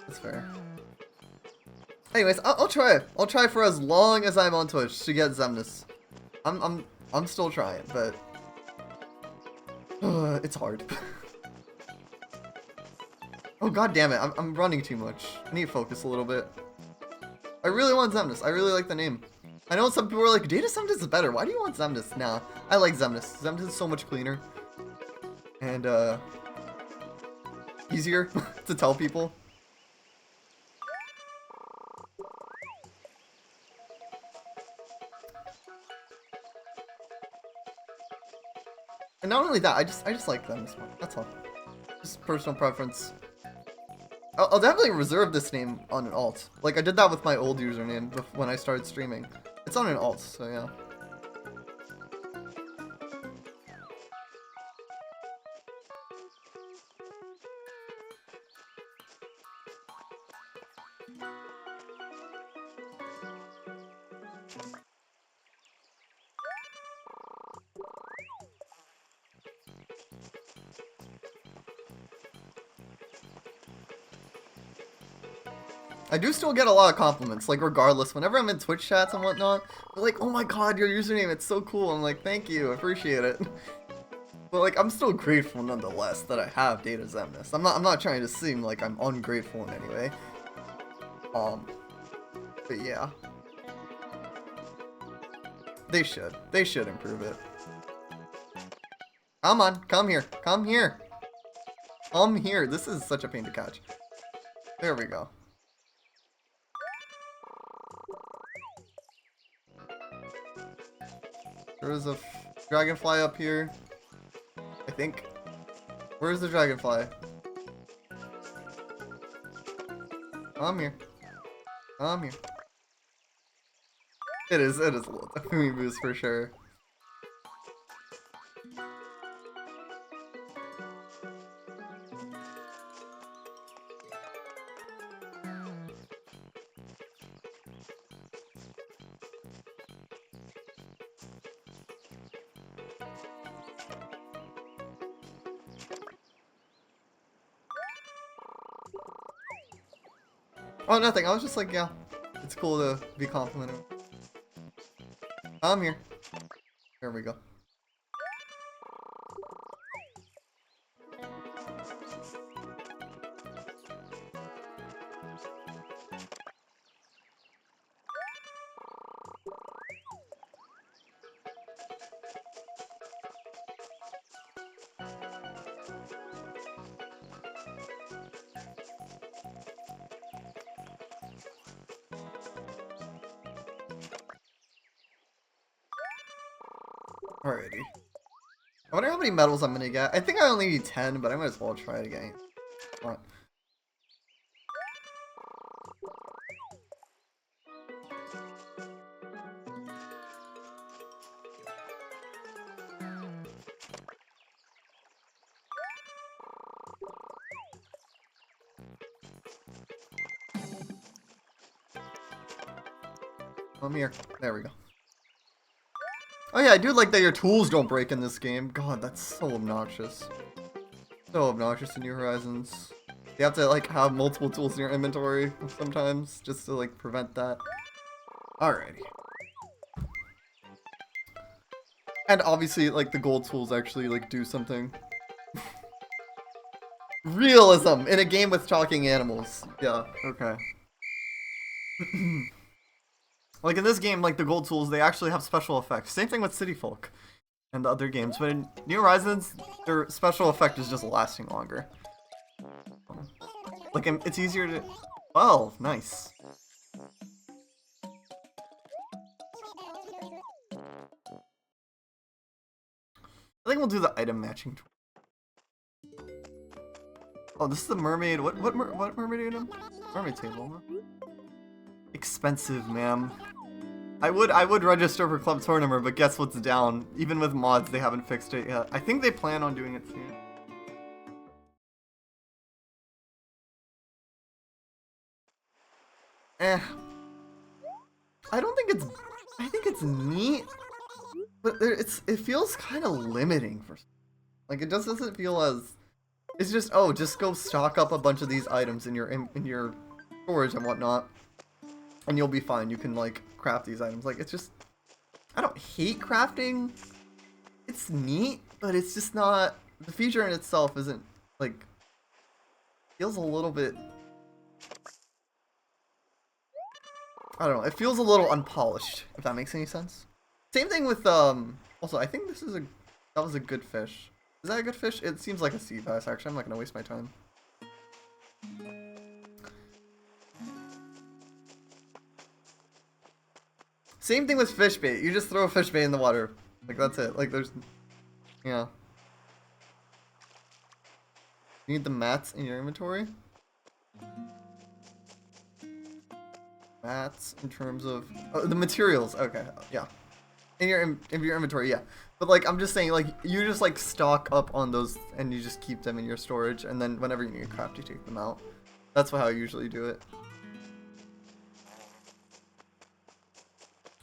that's fair. Anyways, I'll try. I'll try for as long as I'm on Twitch to get Xemnas. I'm still trying, but it's hard. Oh god damn it! I'm running too much. I need to focus a little bit. I really want Xemnas. I really like the name. I know some people are like, Data Xemnas is better. Why do you want Xemnas? Nah, I like Xemnas. Xemnas is so much cleaner. And, easier to tell people. And not only that, I just like Xemnas more. That's all. Just personal preference. I'll definitely reserve this name on an alt. Like, I did that with my old username when I started streaming. It's on an alt, so yeah. I do still get a lot of compliments, like regardless, whenever I'm in Twitch chats and whatnot, they're like, oh my god, your username, it's so cool. I'm like, thank you, I appreciate it. But like, I'm still grateful nonetheless that I have Data Xemnas. I'm not trying to seem like I'm ungrateful in any way. But yeah. They should improve it. Come on, come here, come here. Come here, this is such a pain to catch. There we go. There's a dragonfly up here. I think. Where's the dragonfly? Come here. Come here. It is a little definitely boost for sure. Oh, nothing. I was just like, yeah, it's cool to be complimented. I'm here. There we go. Alrighty. I wonder how many medals I'm gonna get. I think I only need 10, but I might as well try it again. Come on. Come here. There we go. Oh yeah, I do like that your tools don't break in this game. God, that's so obnoxious. So obnoxious in New Horizons. You have to like have multiple tools in your inventory sometimes just to like prevent that. Alrighty. And obviously like the gold tools actually like do something. Realism in a game with talking animals. Yeah, okay. Like in this game, like the gold tools, they actually have special effects. Same thing with City Folk. and the other games, but in New Horizons, their special effect is just lasting longer. Like, it's easier to... 12, nice. I think we'll do the item matching. Oh, this is the mermaid. What mermaid item? Mermaid table. Huh? Expensive, ma'am. I would register for Club Tournament, but guess what's down? Even with mods, they haven't fixed it yet. I think they plan on doing it soon. I don't think it's... I think it's neat, but it feels kind of limiting for... Like, it just doesn't feel as... It's just, oh, just go stock up a bunch of these items in your storage and whatnot, and you'll be fine. You can, like, craft these items. Like, it's just... I don't hate crafting. It's neat, but it's just not... The feature in itself isn't, like... Feels a little bit... I don't know. It feels a little unpolished, if that makes any sense. Same thing with, also, I think this is that was a good fish. Is that a good fish? It seems like a sea bass, actually. I'm not gonna waste my time. Same thing with fish bait. You just throw a fish bait in the water. Like, that's it. Like, there's... Yeah. You need the mats in your inventory? Mats in terms of... Oh, the materials. Okay, yeah. In your inventory, yeah. But, like, I'm just saying, like, you just, like, stock up on those and you just keep them in your storage, and then whenever you need a craft, you take them out. That's how I usually do it.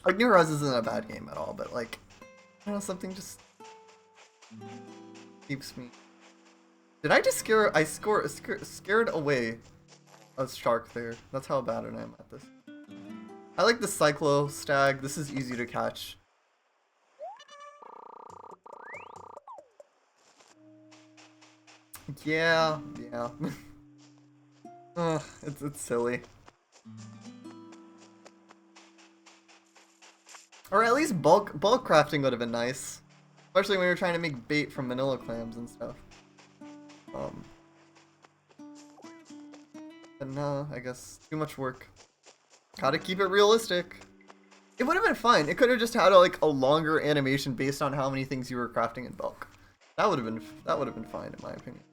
Like, New Horizons isn't a bad game at all, but, like, I don't know, something just keeps me... Did I just scared away a shark there? That's how bad I am at this. I like the Cyclo Stag. This is easy to catch. Yeah. It's silly. Or at least bulk crafting would have been nice. Especially when you're trying to make bait from manila clams and stuff. But no, I guess too much work. Gotta keep it realistic. It would have been fine. It could have just had like a longer animation based on how many things you were crafting in bulk. That would have been fine in my opinion.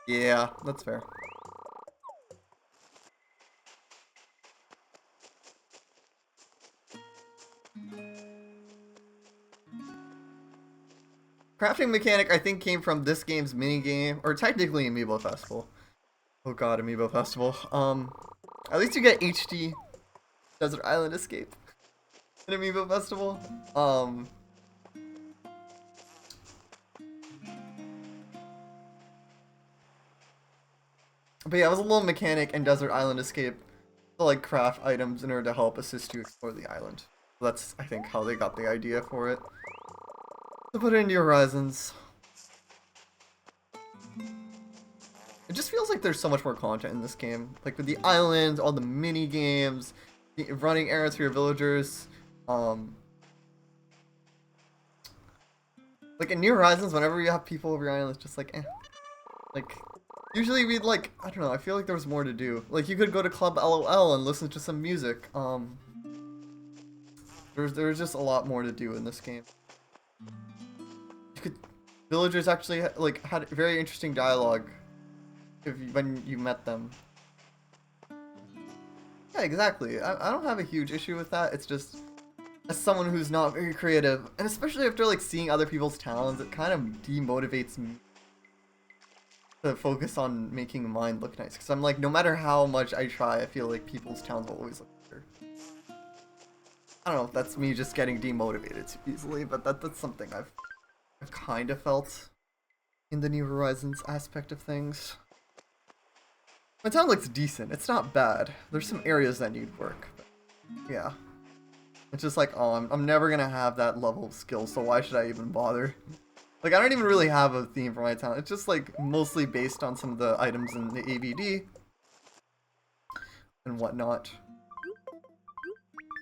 Yeah, that's fair. Crafting mechanic, I think, came from this game's minigame, or technically Amiibo Festival. Oh god, Amiibo Festival. At least you get HD Desert Island Escape in Amiibo Festival. But yeah, it was a little mechanic in Desert Island Escape to like craft items in order to help assist you explore the island. So that's, I think, how they got the idea for it. To put it into Horizons. It just feels like there's so much more content in this game. Like with the islands, all the mini games, running errands for your villagers. Like in New Horizons, whenever you have people over your island, it's just like, eh. Like, usually we'd like, I don't know, I feel like there was more to do. Like you could go to Club LOL and listen to some music. There's just a lot more to do in this game. Villagers actually like had very interesting dialogue when you met them. Yeah, exactly. I don't have a huge issue with that. It's just, as someone who's not very creative, and especially after like seeing other people's talents, it kind of demotivates me to focus on making mine look nice. Because I'm like, no matter how much I try, I feel like people's talents will always look better. I don't know if that's me just getting demotivated too easily, but that's something I've kind of felt in the New Horizons aspect of things. My town looks decent. It's not bad. There's some areas that need work. But yeah. It's just like, oh, I'm never gonna have that level of skill, so why should I even bother? Like, I don't even really have a theme for my town. It's just like mostly based on some of the items in the AVD and whatnot.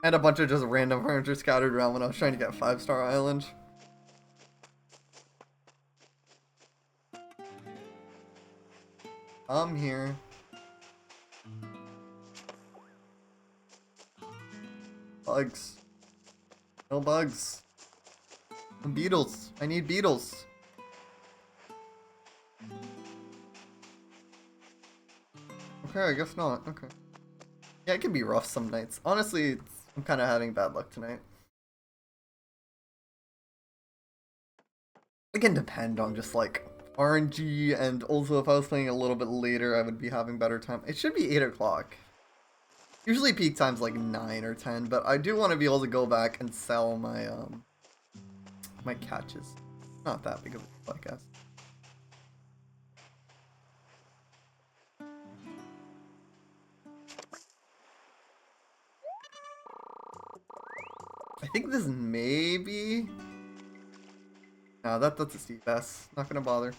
And a bunch of just random furniture scattered around when I was trying to get 5-Star Island. I'm here. Bugs. No bugs. Beetles. I need beetles. Okay, I guess not. Okay. Yeah, it can be rough some nights. Honestly, I'm kind of having bad luck tonight. It can depend on just like RNG, and also if I was playing a little bit later, I would be having better time. It should be 8 o'clock. Usually peak time's like 9 or 10, but I do want to be able to go back and sell my my catches. Not that big of a deal, I guess. I think this may be... No, that's a CVS. Not gonna bother.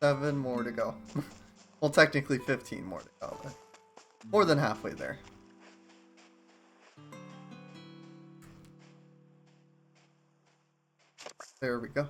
Seven more to go. Well, technically 15 more to go, but more than halfway there. There we go.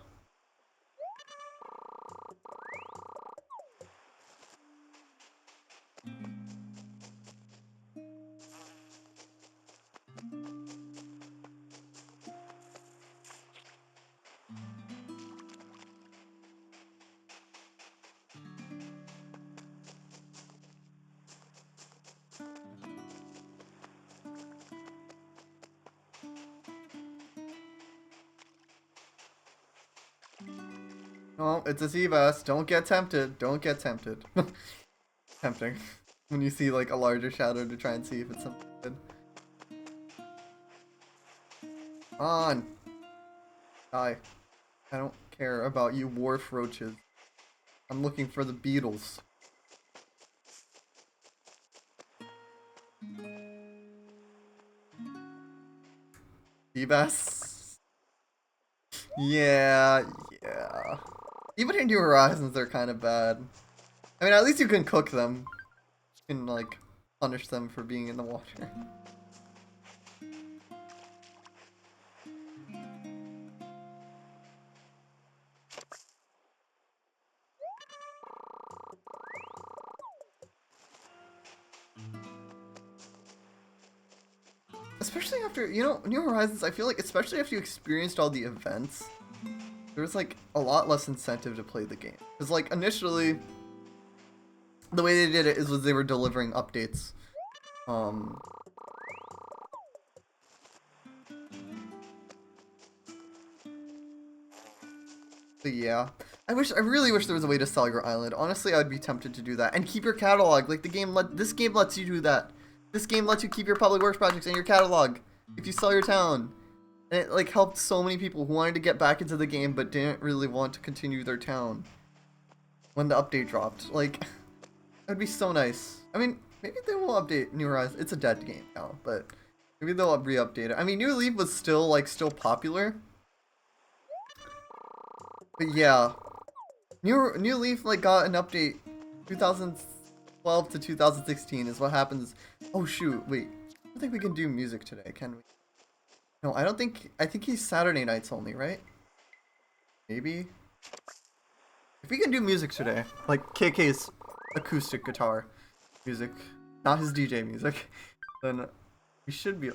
Oh, it's a CVS. Don't get tempted. Don't get tempted. Tempting. When you see like a larger shadow to try and see if it's something good. Come on. Die. I don't care about you wharf roaches. I'm looking for the beetles. CVS. Yeah. Even in New Horizons, they're kind of bad. I mean, at least you can cook them. You can, like, punish them for being in the water. Especially after, you know, New Horizons, I feel like, especially after you experienced all the events, there was, like, a lot less incentive to play the game. Because, like, initially, the way they did it was they were delivering updates. But yeah. I really wish there was a way to sell your island. Honestly, I'd be tempted to do that. And keep your catalog. Like, this game lets you do that. This game lets you keep your public works projects in your catalog if you sell your town. And it, like, helped so many people who wanted to get back into the game but didn't really want to continue their town when the update dropped. Like, that'd be so nice. I mean, maybe they will update New Horizons. It's a dead game now, but maybe they'll re-update it. I mean, New Leaf was still popular. But yeah, New Leaf like got an update 2012 to 2016 is what happens. Oh shoot, wait. I don't think we can do music today, can we? No, I don't think. I think he's Saturday nights only, right? Maybe. If we can do music today, like KK's acoustic guitar music, not his DJ music, then we should be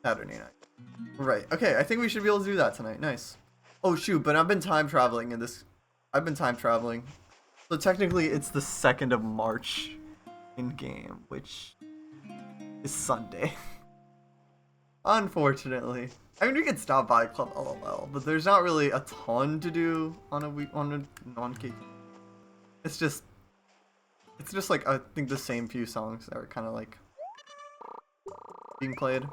Saturday night. Right. Okay, I think we should be able to do that tonight. Nice. Oh shoot, but I've been time traveling in this. I've been time traveling. So technically it's the 2nd of March in game, which is Sunday. Unfortunately. I mean, we could stop by Club LOL, but there's not really a ton to do on a week on a non-cake. It's just like I think the same few songs that are kind of like being played.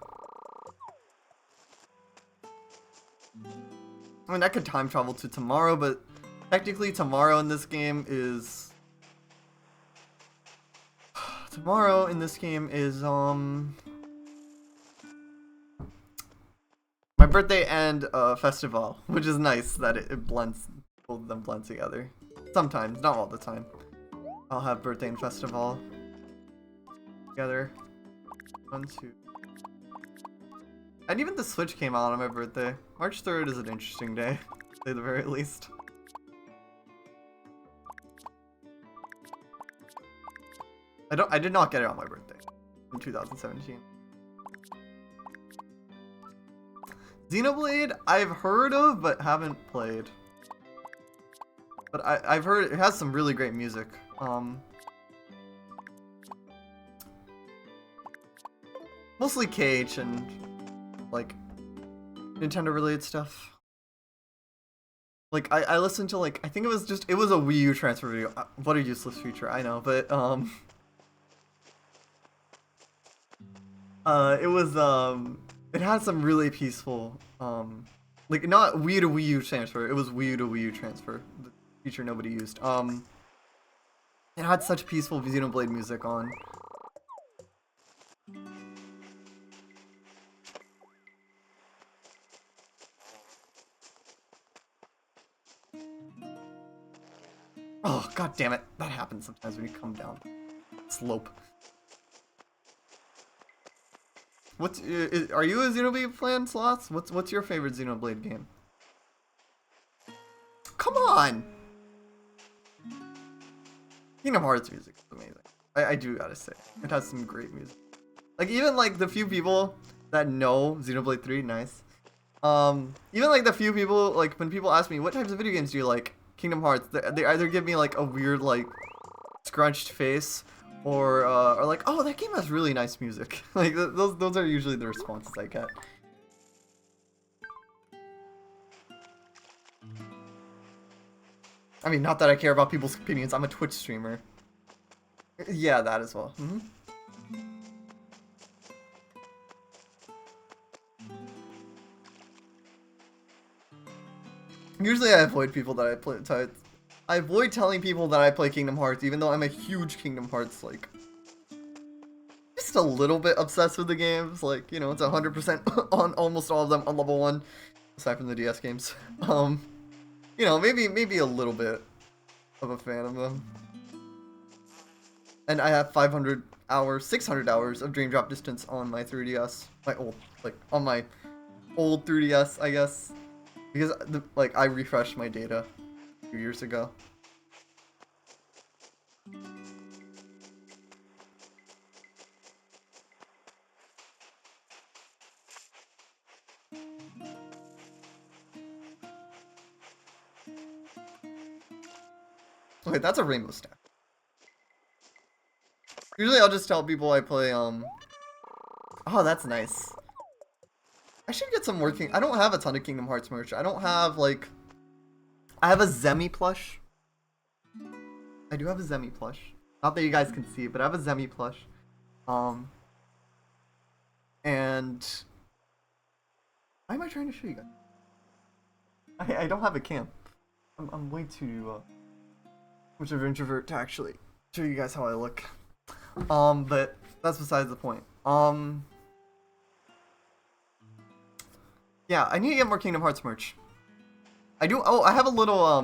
I mean, I could time travel to tomorrow, but technically tomorrow in this game is my birthday and festival, which is nice that it blends, both of them blend together. Sometimes, not all the time. I'll have birthday and festival together. 1, 2. And even the Switch came out on my birthday. March 3rd is an interesting day, to say the very least. I did not get it on my birthday in 2017. Xenoblade, I've heard of, but haven't played. But I've heard it has some really great music. Mostly KH and like Nintendo related stuff. Like I listened to like, I think it was a Wii U transfer video. What a useless feature, I know, but it had some really peaceful like not Wii to Wii U transfer, it was Wii U to Wii U transfer, the feature nobody used. It had such peaceful Xenoblade music on. Oh, god damn it. That happens sometimes when you come down slope. Are you a Xenoblade fan, Sloths? What's your favorite Xenoblade game? Come on! Kingdom Hearts music is amazing. I do gotta say. It has some great music. Like, even like the few people that know Xenoblade 3, nice. Even like the few people, like when people ask me, what types of video games do you like? Kingdom Hearts, they either give me like a weird like scrunched face or like, oh, that game has really nice music. Like those are usually the responses I get. I mean, not that I care about people's opinions. I'm a Twitch streamer. Yeah, that as well. Mm-hmm. Usually I avoid people that I play. I avoid telling people that I play Kingdom Hearts, even though I'm a huge Kingdom Hearts, like, just a little bit obsessed with the games. Like, you know, it's 100% on almost all of them on level 1, aside from the DS games. You know, maybe a little bit of a fan of them. And I have 500 hours, 600 hours of Dream Drop Distance on my 3DS. On my old 3DS, I guess. Because, I refreshed my data a few years ago. Okay, that's a rainbow stack. Usually I'll just tell people I play, Oh, that's nice. I should get some working. I don't have a ton of Kingdom Hearts merch. I don't have, like... I have a Zemi plush. I do have a Zemi plush. Not that you guys can see it, but I have a Zemi plush. And... Why am I trying to show you guys? I don't have a cam. I'm way too, much of an introvert to actually show you guys how I look. But that's besides the point. Yeah, I need to get more Kingdom Hearts merch. I do. Oh, I have a little, I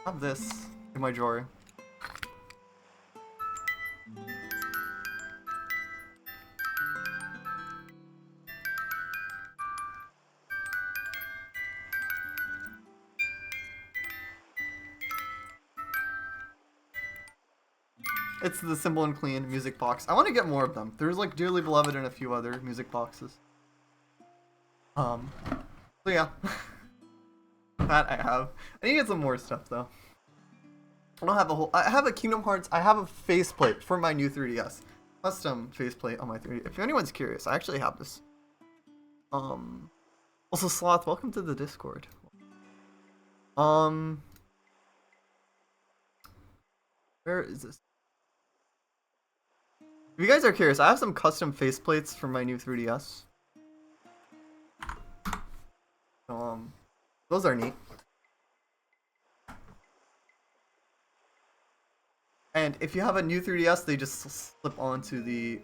have this in my drawer. It's the Simple and Clean music box. I want to get more of them. There's like Dearly Beloved and a few other music boxes. So So yeah, that I have. I need to get some more stuff though. I don't have a whole. I have a Kingdom Hearts. I have a faceplate for my new 3DS, custom faceplate on my 3D. If anyone's curious, I actually have this. Also, Sloth, welcome to the Discord. Where is this? If you guys are curious, I have some custom faceplates for my new 3DS. Those are neat. And if you have a new 3DS, they just slip onto the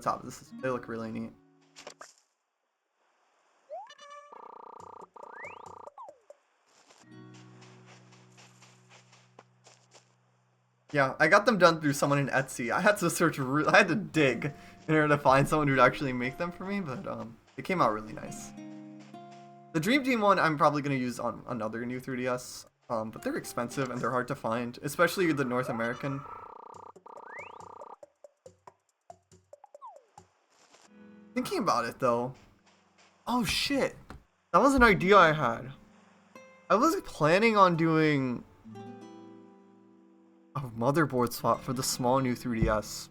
top. They look really neat. Yeah, I got them done through someone in Etsy. I had to search, I had to dig in order to find someone who'd actually make them for me, but it came out really nice. The Dream Team one I'm probably going to use on another new 3DS, but they're expensive and they're hard to find, especially the North American. Thinking about it though, oh shit, that was an idea I had. I was planning on doing a motherboard swap for the small new 3DS.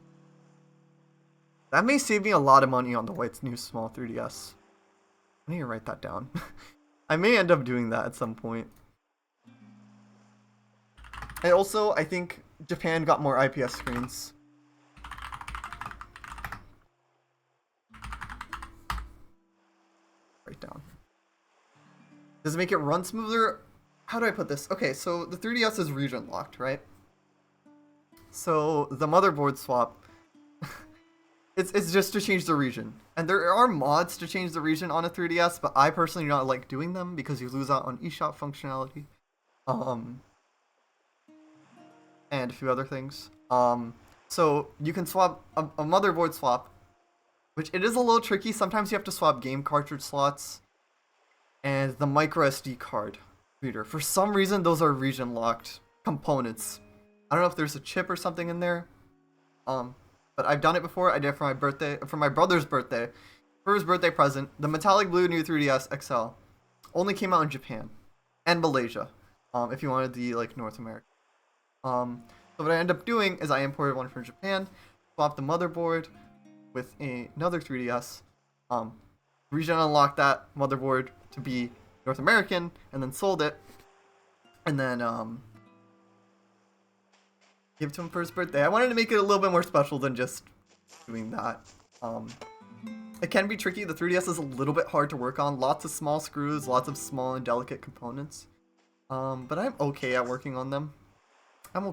That may save me a lot of money on the white new small 3DS. I need to write that down. I may end up doing that at some point. And also, I think Japan got more IPS screens. Write down. Does it make it run smoother? How do I put this? Okay, so the 3DS is region locked, right? So the motherboard swap, it's just to change the region. And there are mods to change the region on a 3DS, but I personally do not like doing them because you lose out on eShop functionality. And a few other things. So you can swap a motherboard swap, which it is a little tricky. Sometimes you have to swap game cartridge slots and the micro SD card reader. For some reason, those are region locked components. I don't know if there's a chip or something in there. But I've done it before. I did it for my birthday, for my brother's birthday. For his birthday present, the metallic blue new 3DS XL only came out in Japan and Malaysia. If you wanted the like North America. So what I ended up doing is I imported one from Japan, swapped the motherboard with another 3DS, region unlocked that motherboard to be North American, and then sold it, and then give it to him for his birthday. I wanted to make it a little bit more special than just doing that. It can be tricky. The 3DS is a little bit hard to work on. Lots of small screws, lots of small and delicate components. But I'm okay at working on them. I'm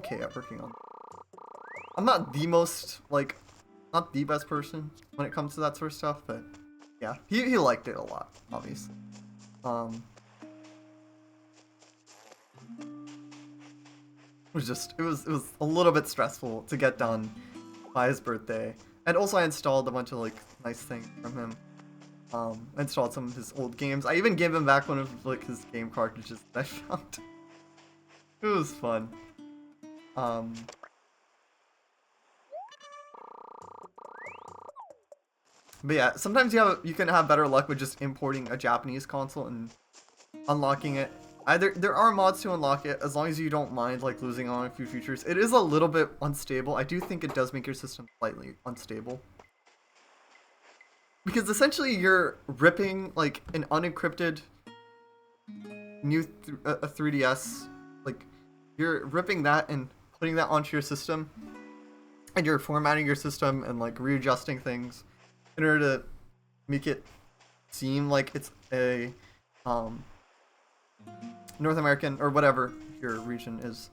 not the most, like, not the best person when it comes to that sort of stuff, but yeah, he liked it a lot, obviously. It was a little bit stressful to get done by his birthday. And also I installed a bunch of like nice things from him. I installed some of his old games. I even gave him back one of like his game cartridges that I found. It was fun. But yeah, sometimes you can have better luck with just importing a Japanese console and unlocking it. There are mods to unlock it as long as you don't mind like losing on a few features. It is a little bit unstable. I do think it does make your system slightly unstable. Because essentially you're ripping like an unencrypted new a 3DS, like you're ripping that and putting that onto your system, and you're formatting your system and like readjusting things in order to make it seem like it's a North American or whatever your region is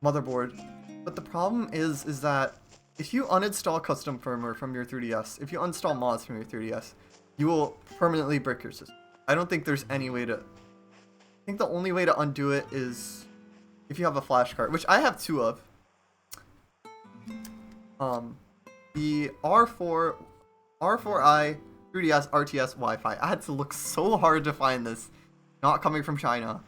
motherboard. But the problem is that if you uninstall custom firmware from your 3DS, if you uninstall mods from your 3DS, you will permanently brick your system. I don't think there's any way to... I think the only way to undo it is if you have a flash card, which I have two of. The R4i 3DS RTS Wi-Fi. I had to look so hard to find this, not coming from China.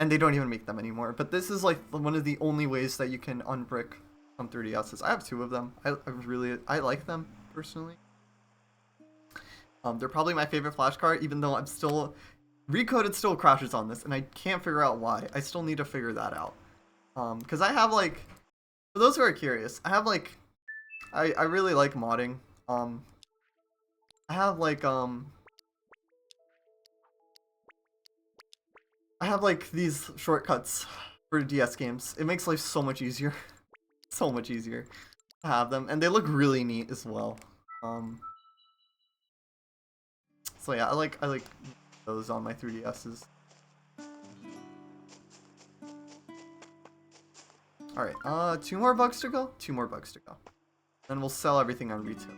And they don't even make them anymore. But this is like one of the only ways that you can unbrick some 3DSs. I have two of them. I like them personally. They're probably my favorite flashcard, even though I'm still Recoded still crashes on this, and I can't figure out why. I still need to figure that out. Because I have like, for those who are curious, I have like, I really like modding. I have like I have like these shortcuts for DS games. It makes life so much easier, so much easier to have them, and they look really neat as well. So yeah, I like those on my 3DSs. Alright, 2 more bucks to go? 2 more bucks to go. Then we'll sell everything on retail.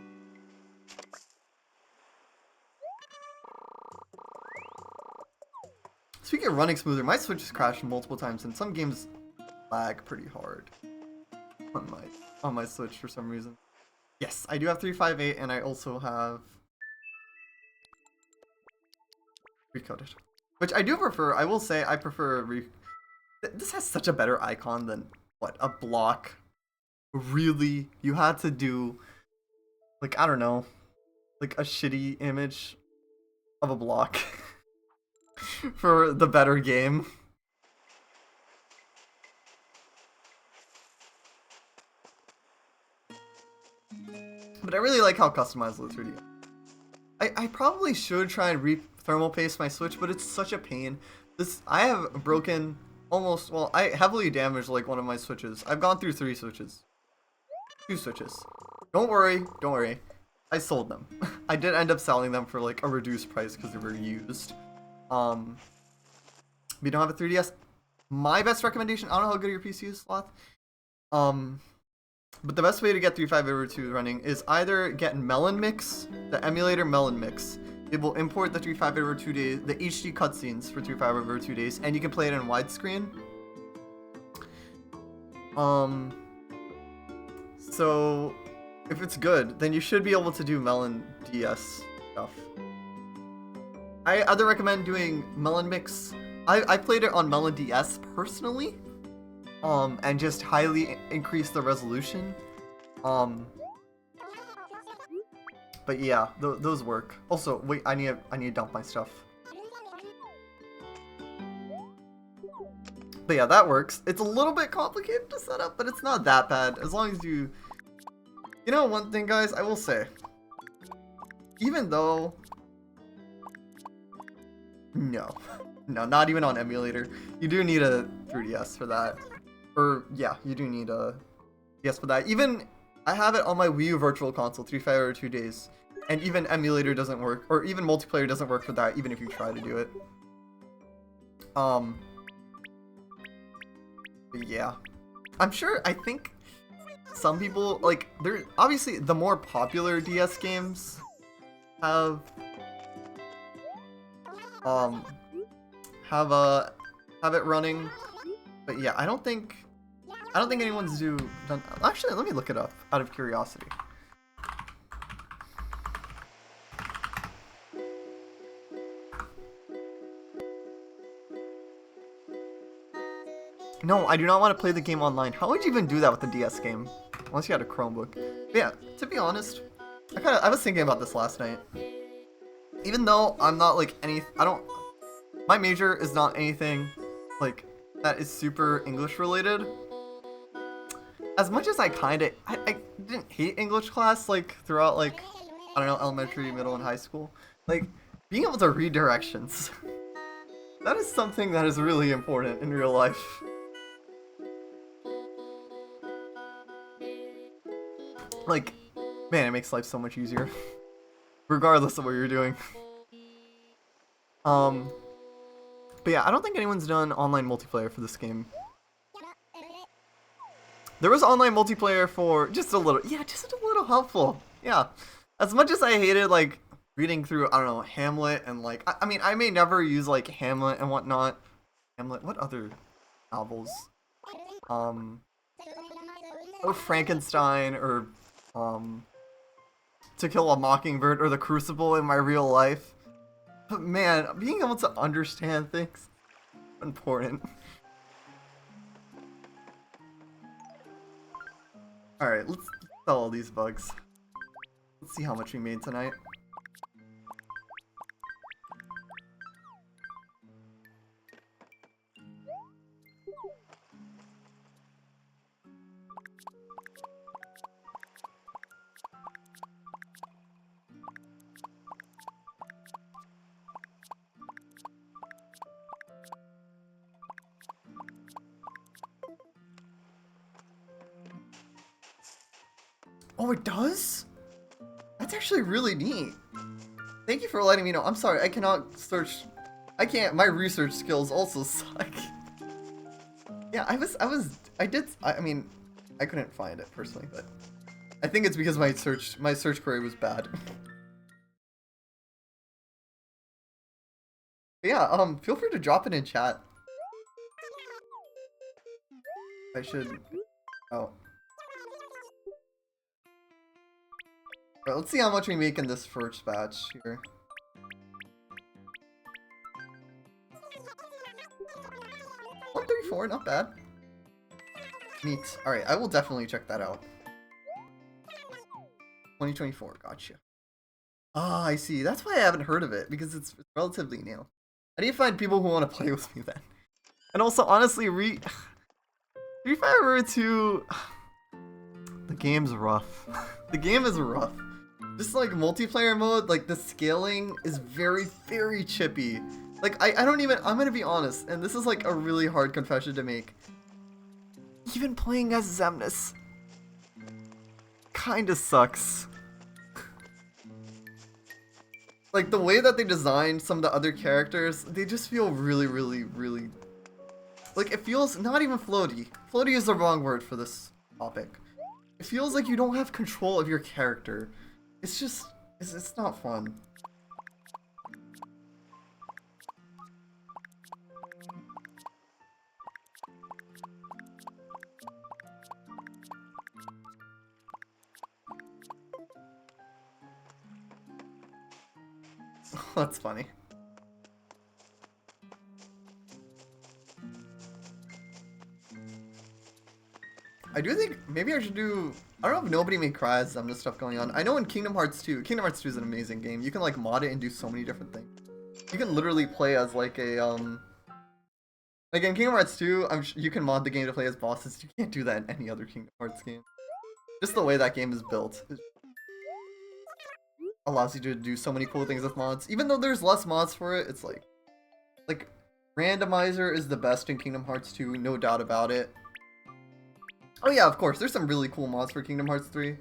Speaking of running smoother, my Switch has crashed multiple times and some games lag pretty hard on my Switch for some reason. Yes, I do have 358 and I also have Recoded. Which I do prefer. I will say I prefer this has such a better icon than what, a block. Really, you had to do like, I don't know, like a shitty image of a block for the better game. But I really like how customized it looks 3D. I probably should try and thermal paste my Switch, but it's such a pain. I have broken almost, well, I heavily damaged like one of my Switches. I've gone through 3 Switches. 2 Switches. Don't worry, don't worry. I sold them. I did end up selling them for like a reduced price because they were used. We don't have a 3DS. My best recommendation, I don't know how good your PC is, Sloth. But the best way to get 358/2 running is either get Melon Mix, the emulator Melon Mix. It will import the 358/2 days, the HD cutscenes for 358/2 days, and you can play it in widescreen. So if it's good, then you should be able to do Melon DS stuff. I either recommend doing Melon Mix. I played it on Melon DS personally. And just highly increase the resolution. But yeah, those work. Also, wait, I need to dump my stuff. But yeah, that works. It's a little bit complicated to set up, but it's not that bad. As long as you know, one thing, guys, I will say, even though, no, not even on emulator, you do need a 3DS for that. Or, yeah, you do need a DS for that. Even, I have it on my Wii U Virtual Console, 358/2 days. And even emulator doesn't work, or even multiplayer doesn't work for that, even if you try to do it. But yeah. I'm sure, I think some people, like, obviously, the more popular DS games have it running. But yeah, I don't think anyone's done. Actually, let me look it up out of curiosity. No, I do not want to play the game online. How would you even do that with the DS game? Unless you had a Chromebook. But yeah, to be honest, I was thinking about this last night. Even though I'm not like my major is not anything like that is super English related. As much as I didn't hate English class like throughout like, I don't know, elementary, middle, and high school. Like, being able to read directions. That is something that is really important in real life. Like, man, it makes life so much easier. Regardless of what you're doing. But yeah, I don't think anyone's done online multiplayer for this game. There was online multiplayer for just a little helpful. Yeah. As much as I hated, like, reading through, I don't know, Hamlet and, like, I mean, I may never use, like, Hamlet and whatnot. Hamlet, what other novels? Or Frankenstein, or, To Kill a Mockingbird, or The Crucible in my real life. But man, being able to understand things is important. Alright, let's sell all these bugs. Let's see how much we made tonight. Oh, it does? That's actually really neat. Thank you for letting me know. I'm sorry, I cannot search. I can't. My research skills also suck. Yeah, I mean, I couldn't find it personally, but I think it's because my search query was bad. But yeah, feel free to drop it in chat. I should. Oh. Right, let's see how much we make in this first batch here. 134, not bad. Neat. Alright, I will definitely check that out. 2024, gotcha. Ah, I see. That's why I haven't heard of it, because it's relatively new. How do you find people who want to play with me then? And also, honestly, Street Fighter 2... The game's rough. The game is rough. Just like multiplayer mode, like the scaling is very, very chippy. Like, I don't even, I'm gonna be honest, and this is like a really hard confession to make. Even playing as Xemnas kinda sucks. Like, the way that they designed some of the other characters, they just feel really, really, really... Like, it feels not even floaty. Floaty is the wrong word for this topic. It feels like you don't have control of your character. It's just, it's not fun. That's funny. I do think maybe I should do. I don't know if Nobody May Cry has some of this stuff going on. I know in Kingdom Hearts 2, Kingdom Hearts 2 is an amazing game. You can like mod it and do so many different things. You can literally play as like a like in Kingdom Hearts 2, you can mod the game to play as bosses. You can't do that in any other Kingdom Hearts game. Just the way that game is built allows you to do so many cool things with mods. Even though there's less mods for it, it's like randomizer is the best in Kingdom Hearts 2, no doubt about it. Oh yeah, of course, there's some really cool mods for Kingdom Hearts 3.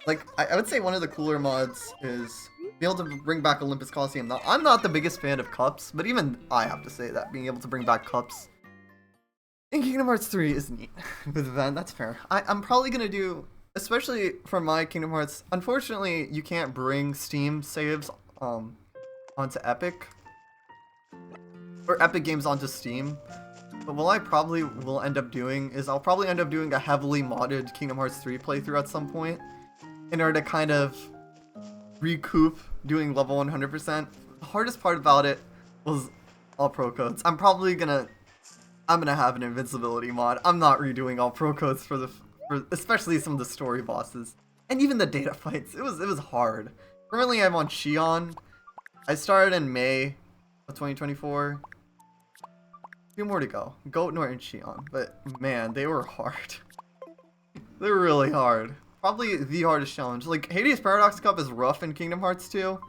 Like, I would say one of the cooler mods is being able to bring back Olympus Coliseum. Now, I'm not the biggest fan of cups, but even I have to say that being able to bring back cups in Kingdom Hearts 3 is neat. With Van, that's fair. I'm probably gonna do, especially for my Kingdom Hearts, unfortunately, you can't bring Steam saves onto Epic. Or Epic games onto Steam. But what I probably will end up doing is I'll probably end up doing a heavily modded Kingdom Hearts 3 playthrough at some point in order to kind of recoup doing level 100%. The hardest part about it was all pro codes. I'm gonna have an invincibility mod. I'm not redoing all pro codes for especially some of the story bosses and even the data fights. It was hard. Currently I'm on Xion. I started in May of 2024. 2 more to go. Goat Nort and Xion. But man, they were hard. They were really hard. Probably the hardest challenge. Like, Hades Paradox Cup is rough in Kingdom Hearts 2.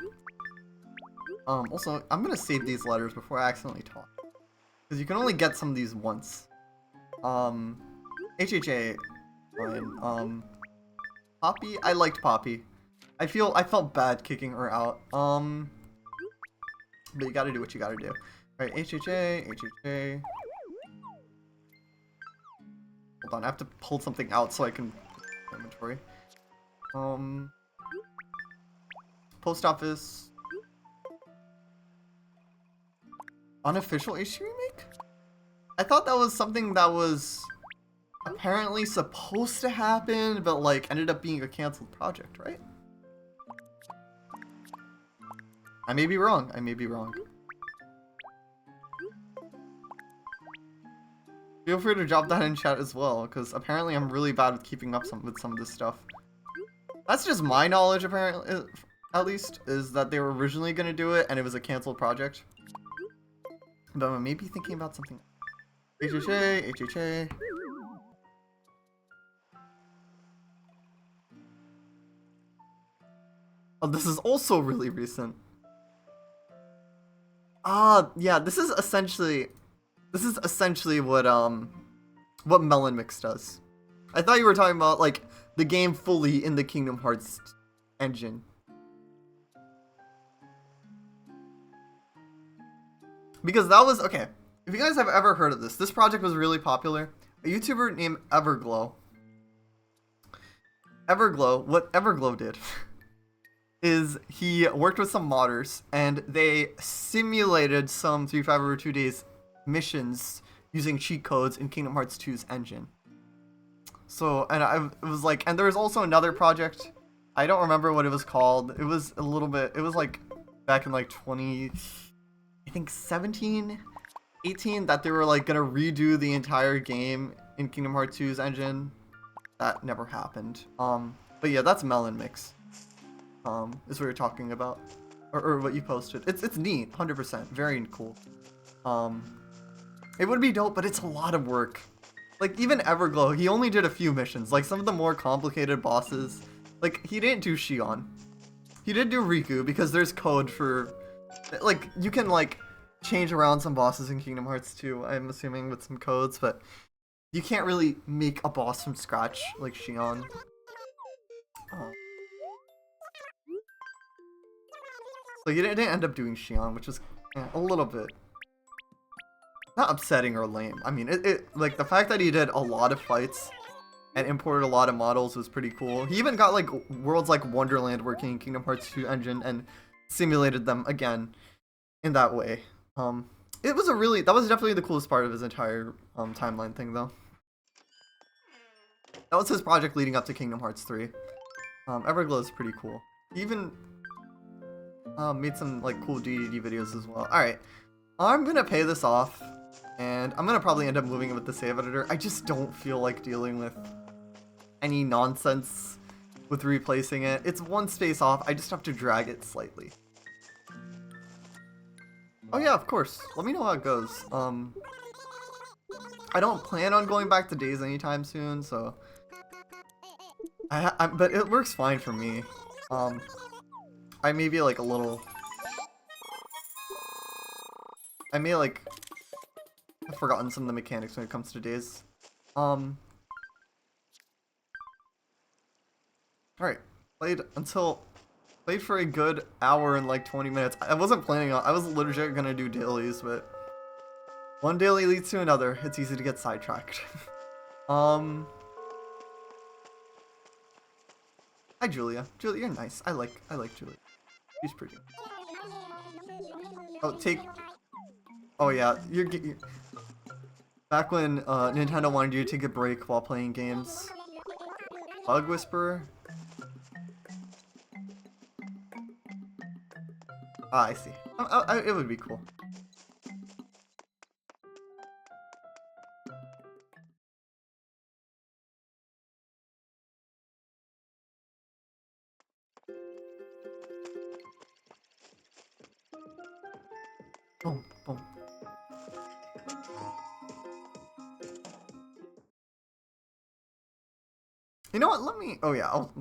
Also, I'm gonna save these letters before I accidentally talk. Because you can only get some of these once. HHA. Fine. Poppy? I liked Poppy. I felt bad kicking her out. But you gotta do what you gotta do. Alright, HHA. Hold on, I have to pull something out so I can inventory. Post office. Unofficial issue remake? I thought that was something that was apparently supposed to happen, but like ended up being a canceled project, right? I may be wrong. Feel free to drop that in chat as well, because apparently I'm really bad with keeping up with some of this stuff. That's just my knowledge, apparently, at least, is that they were originally going to do it, and it was a canceled project. But I may be thinking about something. HHA. Oh, this is also really recent. Yeah, this is essentially what Melon Mix does. I thought you were talking about, like, the game fully in the Kingdom Hearts engine. Because that was, okay, if you guys have ever heard of this project was really popular. A YouTuber named Everglow. What Everglow did is he worked with some modders, and they simulated some 3.5 over 2 days missions using cheat codes in Kingdom Hearts 2's engine. So, and it was like, and there was also another project, I don't remember what it was called. It was a little bit, it was like back in like 17, 18, that they were like gonna redo the entire game in Kingdom Hearts 2's engine. That never happened. But yeah, that's Melon Mix. Is what you're talking about, or what you posted. It's neat, 100%, very cool. It would be dope, but it's a lot of work. Like, even Everglow, he only did a few missions. Like, some of the more complicated bosses, like, he didn't do Xion. He did do Riku, because there's code for, like, you can, like, change around some bosses in Kingdom Hearts 2, I'm assuming, with some codes, but you can't really make a boss from scratch, like Xion. So he didn't end up doing Xion, which was a little bit not upsetting or lame. I mean, like the fact that he did a lot of fights and imported a lot of models was pretty cool. He even got like worlds like Wonderland working in Kingdom Hearts 2 engine and simulated them again in that way. It was that was definitely the coolest part of his entire timeline thing, though. That was his project leading up to Kingdom Hearts 3. Everglow is pretty cool. He even made some like cool DDD videos as well. Alright, I'm gonna pay this off, and I'm gonna probably end up moving it with the save editor. I just don't feel like dealing with any nonsense with replacing it. It's one space off, I just have to drag it slightly. Oh yeah, of course. Let me know how it goes. I don't plan on going back to Days anytime soon, so but it works fine for me. I may be like a little. I may like have forgotten some of the mechanics when it comes to Days. Alright, played for a good hour and like 20 minutes. I wasn't planning on. I was legit gonna do dailies, but one daily leads to another. It's easy to get sidetracked. Hi, Julia. Julia, you're nice. I like Julia. She's pretty. Oh, oh yeah, you're back when Nintendo wanted you to take a break while playing games. Bug Whisperer. Ah, I see. It would be cool. Boom, boom. You know what? Let me. Oh yeah. I'll.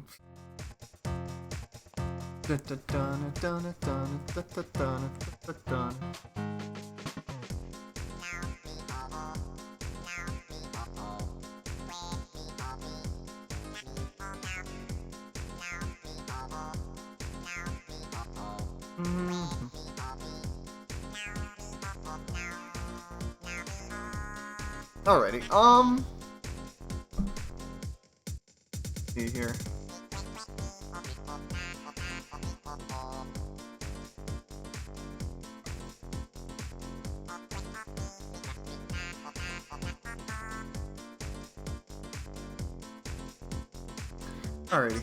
Alrighty, see here. Alrighty,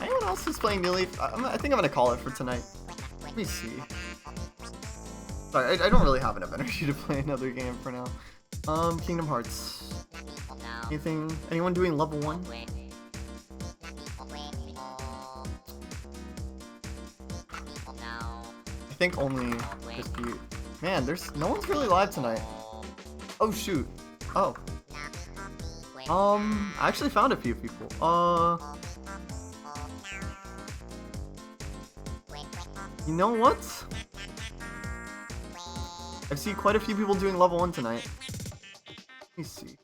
anyone else who's playing New Leaf? I think I'm gonna call it for tonight. Let me see. Sorry, I don't really have enough energy to play another game for now. Kingdom Hearts. Anyone doing level 1? I think only just you. Man, no one's really live tonight. Oh shoot. Oh. I actually found a few people. You know what? I've seen quite a few people doing level 1 tonight. Let me see.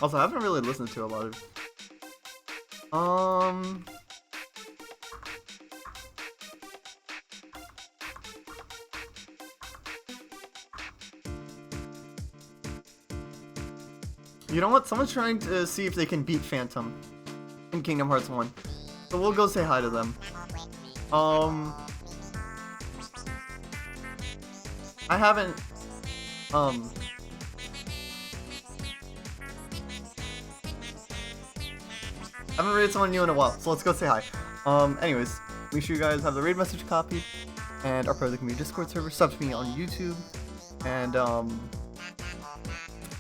Also, I haven't really listened to a lot of... You know what? Someone's trying to see if they can beat Phantom in Kingdom Hearts 1. So we'll go say hi to them. I haven't... I haven't raided someone new in a while, so let's go say hi. Anyways, make sure you guys have the raid message copied, and are part of the community Discord server, sub to me on YouTube, and,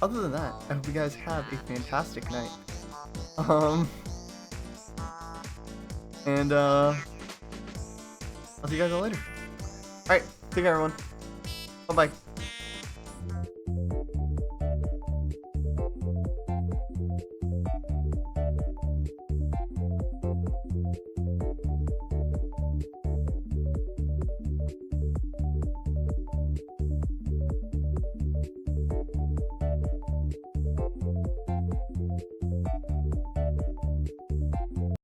other than that, I hope you guys have a fantastic night. And, I'll see you guys all later. Alright, take care everyone. Bye-bye.